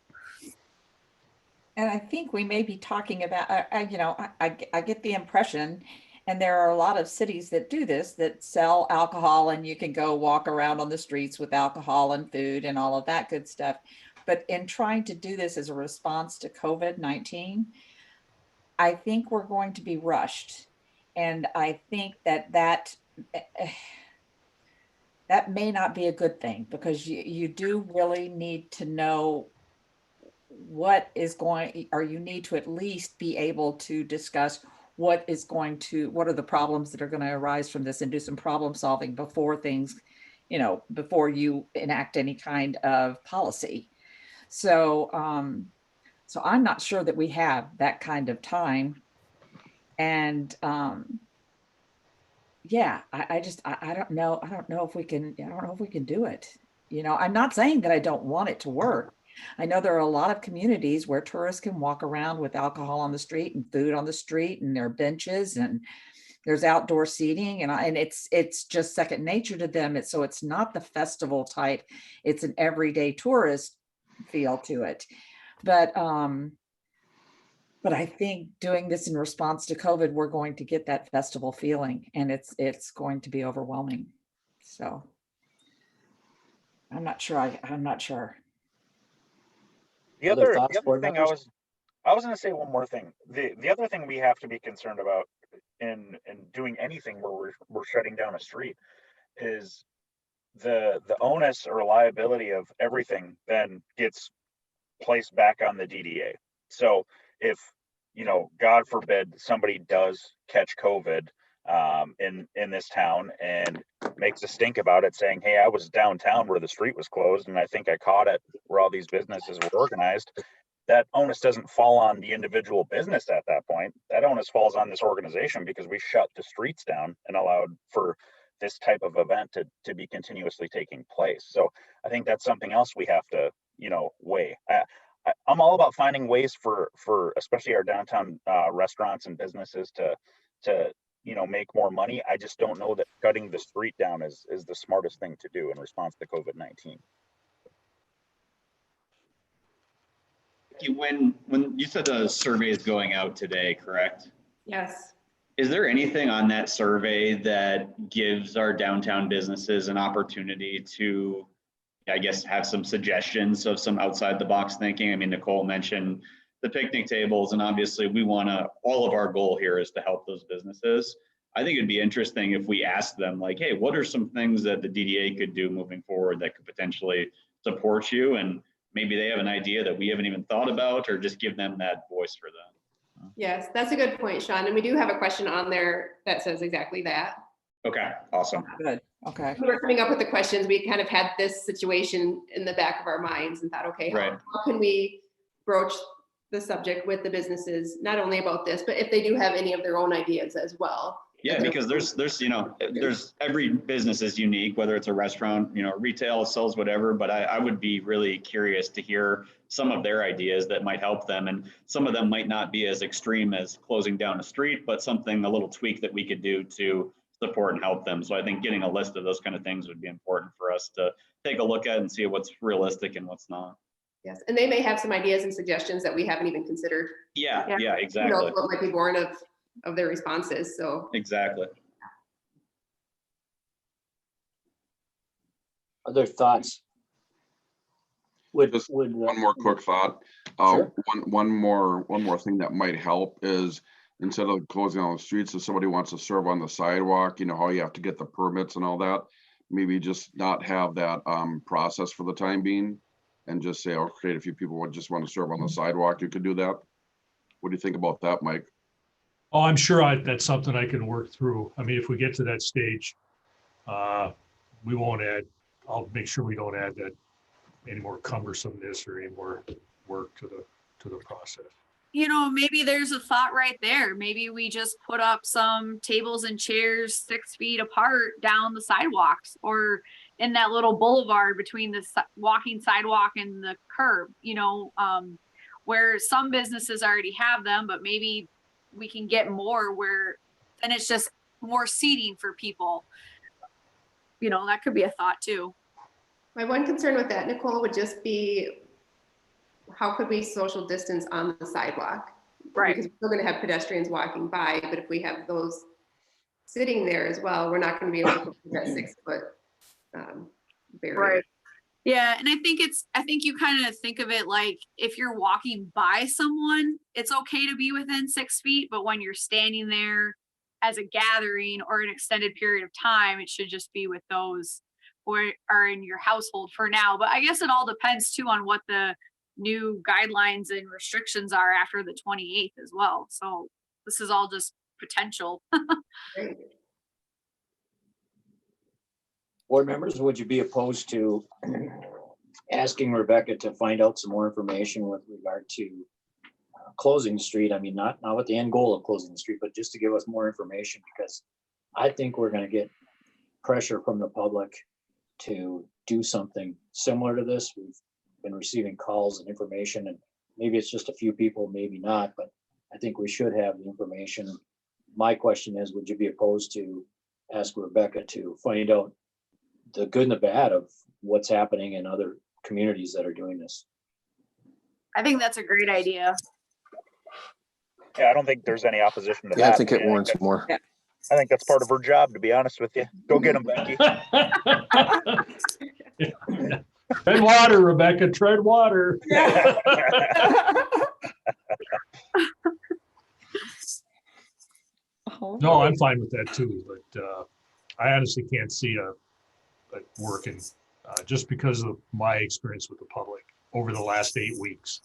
And I think we may be talking about, I get the impression, and there are a lot of cities that do this, that sell alcohol, and you can go walk around on the streets with alcohol and food and all of that good stuff. But in trying to do this as a response to COVID-19, I think we're going to be rushed. And I think that may not be a good thing, because you do really need to know what is going, or you need to at least be able to discuss what are the problems that are going to arise from this, and do some problem solving before things, before you enact any kind of policy. So, so I'm not sure that we have that kind of time. And yeah, I don't know. I don't know if we can do it. I'm not saying that I don't want it to work. I know there are a lot of communities where tourists can walk around with alcohol on the street and food on the street, and there are benches and there's outdoor seating, and it's just second nature to them. So it's not the festival type. It's an everyday tourist feel to it. But I think doing this in response to COVID, we're going to get that festival feeling, and it's going to be overwhelming. So I'm not sure. I'm not sure. The Other other thoughts, board thing members? I was going to say one more thing. The other thing we have to be concerned about in doing anything where we're shutting down a street is the onus or liability of everything then gets placed back on the DDA. So if, God forbid, somebody does catch COVID in this town and makes a stink about it, saying, hey, I was downtown where the street was closed, and I think I caught it where all these businesses were organized, that onus doesn't fall on the individual business at that point. That onus falls on this organization, because we shut the streets down and allowed for this type of event to be continuously taking place. So I think that's something else we have to, weigh. I'm all about finding ways for especially our downtown restaurants and businesses to make more money. I just don't know that cutting the street down is the smartest thing to do in response to COVID-19. When you said the survey is going out today, correct? Yes. Is there anything on that survey that gives our downtown businesses an opportunity to, I guess, have some suggestions of some outside the box thinking? I mean, Nicole mentioned the picnic tables, and obviously all of our goal here is to help those businesses. I think it'd be interesting if we asked them, like, hey, what are some things that the DDA could do moving forward that could potentially support you? And maybe they have an idea that we haven't even thought about, or just give them that voice for them. Yes, that's a good point, Sean. And we do have a question on there that says exactly that. Okay, awesome. Good. Okay. We were coming up with the questions. We kind of had this situation in the back of our minds and thought, okay, Right. how can we broach the subject with the businesses, not only about this, but if they do have any of their own ideas as well. Yeah, because there's every business is unique, whether it's a restaurant, retail sells whatever, but I would be really curious to hear some of their ideas that might help them. And some of them might not be as extreme as closing down a street, but a little tweak that we could do to support and help them. So I think getting a list of those kind of things would be important for us to take a look at and see what's realistic and what's not. Yes, and they may have some ideas and suggestions that we haven't even considered. Yeah, exactly. What might be born of their responses, so. Exactly. Other thoughts? Just one more quick thought. Sure. One more thing that might help is, instead of closing on the streets, if somebody wants to serve on the sidewalk, how you have to get the permits and all that, maybe just not have that process for the time being, and just say, okay, if you people would just want to serve on the sidewalk, you could do that. What do you think about that, Mike? Oh, I'm sure that's something I can work through. I mean, if we get to that stage, we won't add, I'll make sure we don't add that any more cumbersomeness or any more work to the process. maybe there's a thought right there. Maybe we just put up some tables and chairs 6 feet apart down the sidewalks or in that little boulevard between the walking sidewalk and the curb, where some businesses already have them, but maybe we can get more where then it's just more seating for people. That could be a thought too. My one concern with that, Nicole, would just be how could we social distance on the sidewalk? Right. Because we're still going to have pedestrians walking by, but if we have those sitting there as well, we're not going to be able to put that 6-foot barrier. Right. Yeah, and I think you kind of think of it like if you're walking by someone, it's okay to be within 6 feet, but when you're standing there as a gathering or an extended period of time, it should just be with those who are in your household for now. But I guess it all depends too on what the new guidelines and restrictions are after the 28th as well. So this is all just potential. Great. Board members, would you be opposed to asking Rebecca to find out some more information with regard to closing the street? I mean, not with the end goal of closing the street, but just to give us more information, because I think we're going to get pressure from the public to do something similar to this. We've been receiving calls and information, and maybe it's just a few people, maybe not, but I think we should have the information. My question is, would you be opposed to ask Rebecca to find out the good and the bad of what's happening in other communities that are doing this? I think that's a great idea. Yeah, I don't think there's any opposition to Yeah, that. I think it warrants more. I think that's part of her job, to be honest with you. Go get them, Becky. Tread water, Rebecca, tread water. No, I'm fine with that too, but I honestly can't see it working just because of my experience with the public over the last 8 weeks.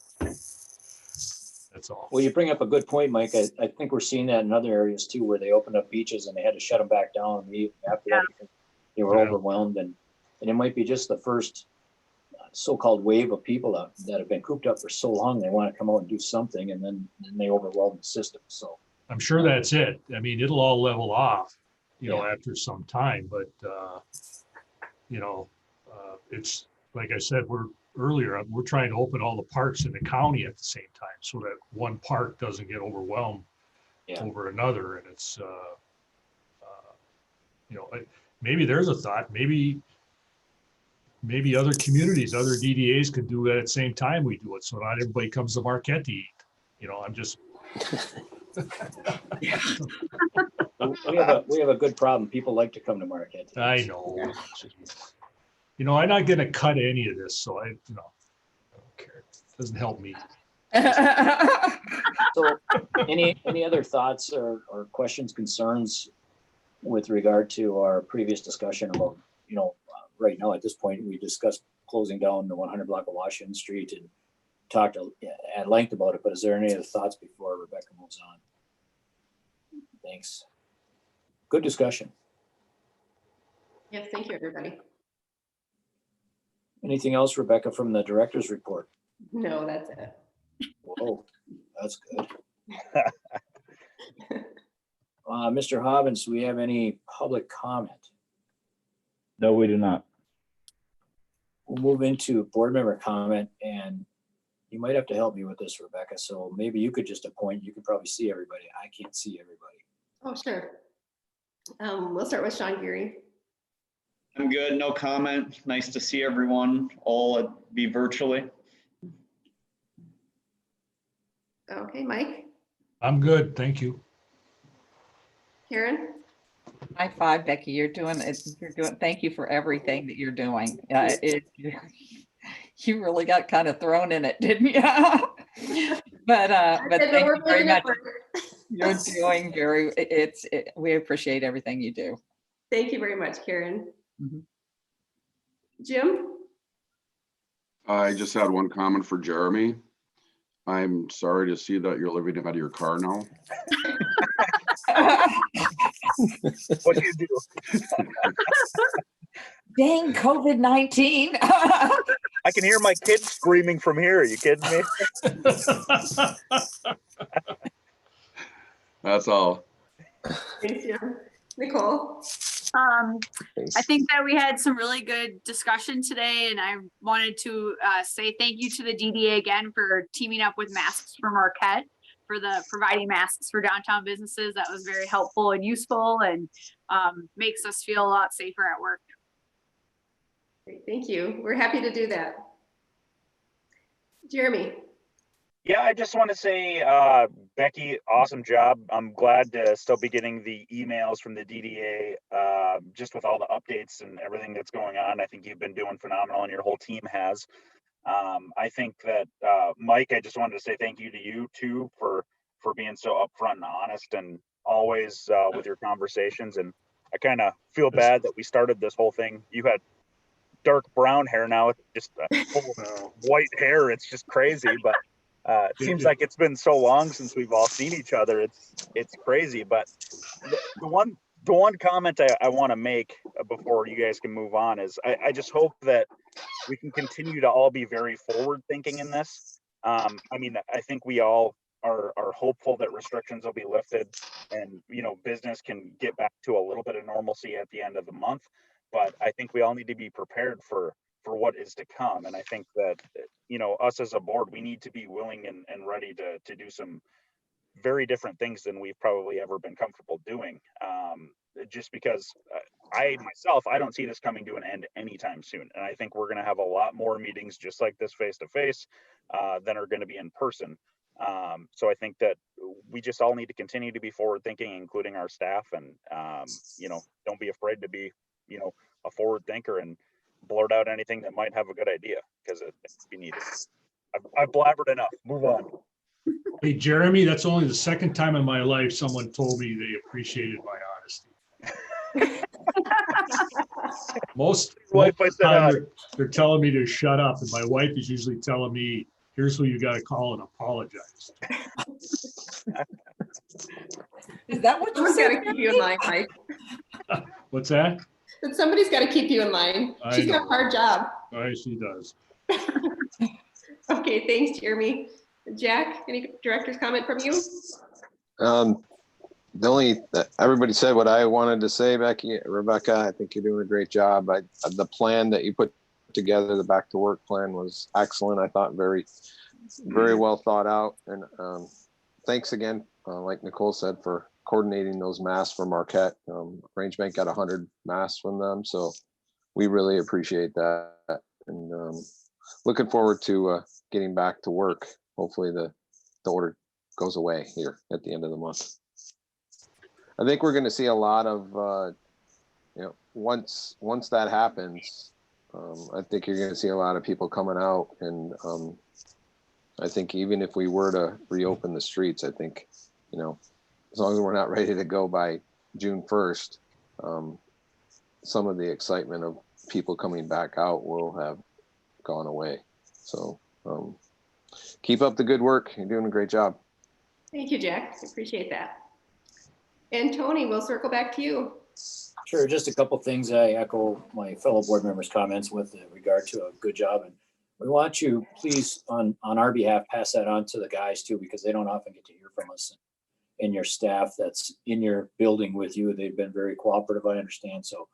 That's all. Well, you bring up a good point, Mike. I think we're seeing that in other areas too, where they opened up beaches and they had to shut them back down immediately after that because they were overwhelmed. And it might be just the first so-called wave of people that have been cooped up for so long, they want to come out and do something, and then they overwhelm the system. So I'm sure that's it. I mean, it'll all level off, after some time, but it's like I said, we're trying to open all the parks in the county at the same time so that one park doesn't get overwhelmed over another. And it's, maybe there's a thought, maybe other communities, other DDAs could do it at the same time we do it. So not everybody comes to Marquette to eat. I'm just. we have a good problem. People like to come to Marquette. I know. I'm not going to cut any of this, so I don't care. It doesn't help me. So any other thoughts or questions, concerns with regard to our previous discussion about, right now at this point, we discussed closing down the 100 block of Washington Street and talked at length about it, but is there any other thoughts before Rebecca moves on? Thanks. Good discussion. Yes, thank you, everybody. Anything else, Rebecca, from the director's report? No, that's it. Whoa, that's good. Mr. Hobbins, do we have any public comment? No, we do not. We'll move into board member comment, and you might have to help me with this, Rebecca. So maybe you could just appoint, you could probably see everybody. I can't see everybody. Oh, sure. We'll start with Sean Geary. I'm good, no comment. Nice to see everyone all be virtually. Okay, Mike. I'm good, thank you. Karen. High five, Becky. You're doing it. Thank you for everything that you're doing. You really got kind of thrown in it, didn't you? But thank you very much. You're doing we appreciate everything you do. Thank you very much, Karen. Mm-hmm. Jim? I just had one comment for Jeremy. I'm sorry to see that you're living out of your car now. What do you do? Dang COVID-19. I can hear my kids screaming from here. Are you kidding me? That's all. Thanks, Jim. Nicole? I think that we had some really good discussion today, and I wanted to say thank you to the DDA again for teaming up with Masks for Marquette for the providing masks for downtown businesses. That was very helpful and useful, and makes us feel a lot safer at work. Great, thank you. We're happy to do that. Jeremy? Yeah, I just want to say, Becky, awesome job. I'm glad to still be getting the emails from the DDA, just with all the updates and everything that's going on. I think you've been doing phenomenal, and your whole team has. I think that, Mike, I just wanted to say thank you to you too for being so upfront and honest and always with your conversations. And I kind of feel bad that we started this whole thing. You had dark brown hair, now it's just full white hair. It's just crazy, but it seems like it's been so long since we've all seen each other. It's crazy. But the one comment I want to make before you guys can move on is I just hope that we can continue to all be very forward thinking in this. I mean, I think we all are hopeful that restrictions will be lifted and, you know, business can get back to a little bit of normalcy at the end of the month. But I think we all need to be prepared for what is to come. And I think that, you know, us as a board, we need to be willing and ready to do some very different things than we've probably ever been comfortable doing. Just because I don't see this coming to an end anytime soon. And I think we're going to have a lot more meetings just like this face-to-face than are going to be in person. So I think that we just all need to continue to be forward thinking, including our staff, and, you know, don't be afraid to be, you know, a forward thinker and blurt out anything that might have a good idea, because it's be needed. I've blabbered enough. Move on. Hey, Jeremy, that's only the second time in my life someone told me they appreciated my honesty. Most of the time they're telling me to shut up, and my wife is usually telling me, here's who you got to call and apologize. Is that what you Someone's said? got to keep you in line, Mike. What's that? But somebody's got to keep you in line. She's got a hard job. Right, she does. Okay, thanks, Jeremy. Jack, any director's comment from you? Everybody said what I wanted to say, Becky, Rebecca. I think you're doing a great job. The plan that you put together, the back to work plan, was excellent. I thought very well thought out. And thanks again, like Nicole said, for coordinating those masks for Marquette. Range Bank got 100 masks from them, so we really appreciate that. And looking forward to getting back to work. Hopefully the order goes away here at the end of the month. I think we're going to see a lot of, you know, once that happens, I think you're going to see a lot of people coming out. And I think even if we were to reopen the streets, I think, you know, as long as we're not ready to go by June 1st, some of the excitement of people coming back out will have gone away. So keep up the good work. You're doing a great job. Thank you, Jack. I appreciate that. And Tony, we'll circle back to you. Sure, just a couple things. I echo my fellow board members' comments with regard to a good job. And we want you, please, on our behalf, pass that on to the guys too, because they don't often get to hear from us. And your staff that's in your building with you, they've been very cooperative, I understand. So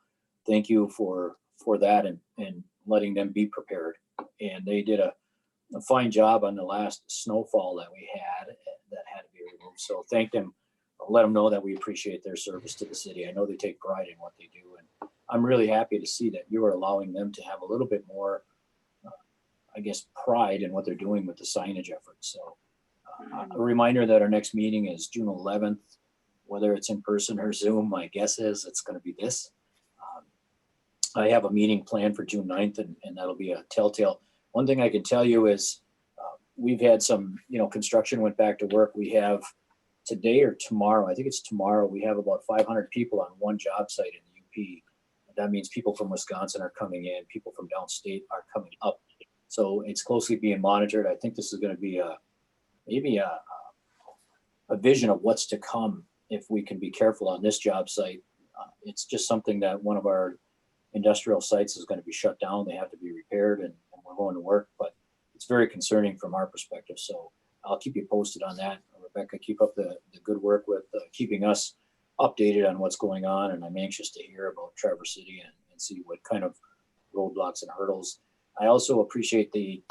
thank you for that and letting them be prepared. And they did a fine job on the last snowfall that we had that had to be removed. So thank them. Let them know that we appreciate their service to the city. I know they take pride in what they do, and I'm really happy to see that you are allowing them to have a little bit more, I guess, pride in what they're doing with the signage efforts. So a reminder that our next meeting is June 11th, whether it's in person or Zoom. My guess is it's going to be this. I have a meeting planned for June 9th, and that'll be a telltale. One thing I can tell you is we've had some, you know, construction went back to work. We have today or tomorrow, I think it's tomorrow, we have about 500 people on one job site in the UP. That means people from Wisconsin are coming in, people from downstate are coming up. So it's closely being monitored. I think this is going to be maybe a vision of what's to come if we can be careful on this job site. It's just something that one of our industrial sites is going to be shut down. They have to be repaired, and we're we're going to work, but it's very concerning from our perspective. So I'll keep you posted on that. Rebecca, keep up the good work with keeping us updated on what's going on. And I'm anxious to hear about Traverse City and see what kind of roadblocks and hurdles. I also appreciate the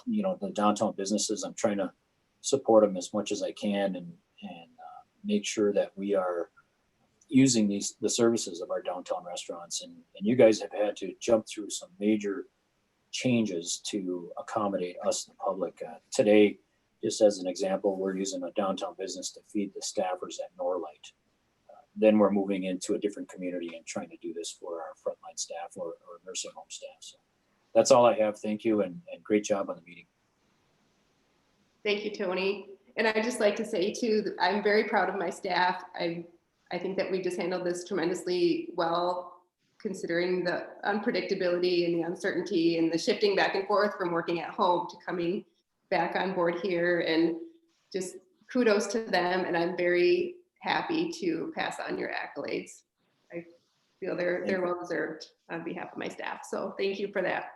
downtown businesses. I'm trying to support them as much as I can and make sure that we are using the services of our downtown restaurants. And you guys have had to jump through some major changes to accommodate us, the public. Today, just as an example, we're using a downtown business to feed the staffers at Norlight. Then we're moving into a different community and trying to do this for our frontline staff or nursing home staff. So that's all I have. Thank you, and great job on the meeting. Thank you, Tony. And I'd just like to say too, that I'm very proud of my staff. I think that we just handled this tremendously well, considering the unpredictability and the uncertainty and the shifting back and forth from working at home to coming back on board here, and just kudos to them. And I'm very happy to pass on your accolades. I feel they're well deserved on behalf of my staff. So thank you for that.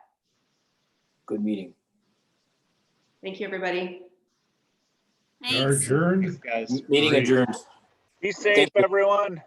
Good meeting. Thank you, everybody. We are Thanks. adjourned. Thanks, guys. Meeting Great. adjourned. Be safe, Thank you. everyone.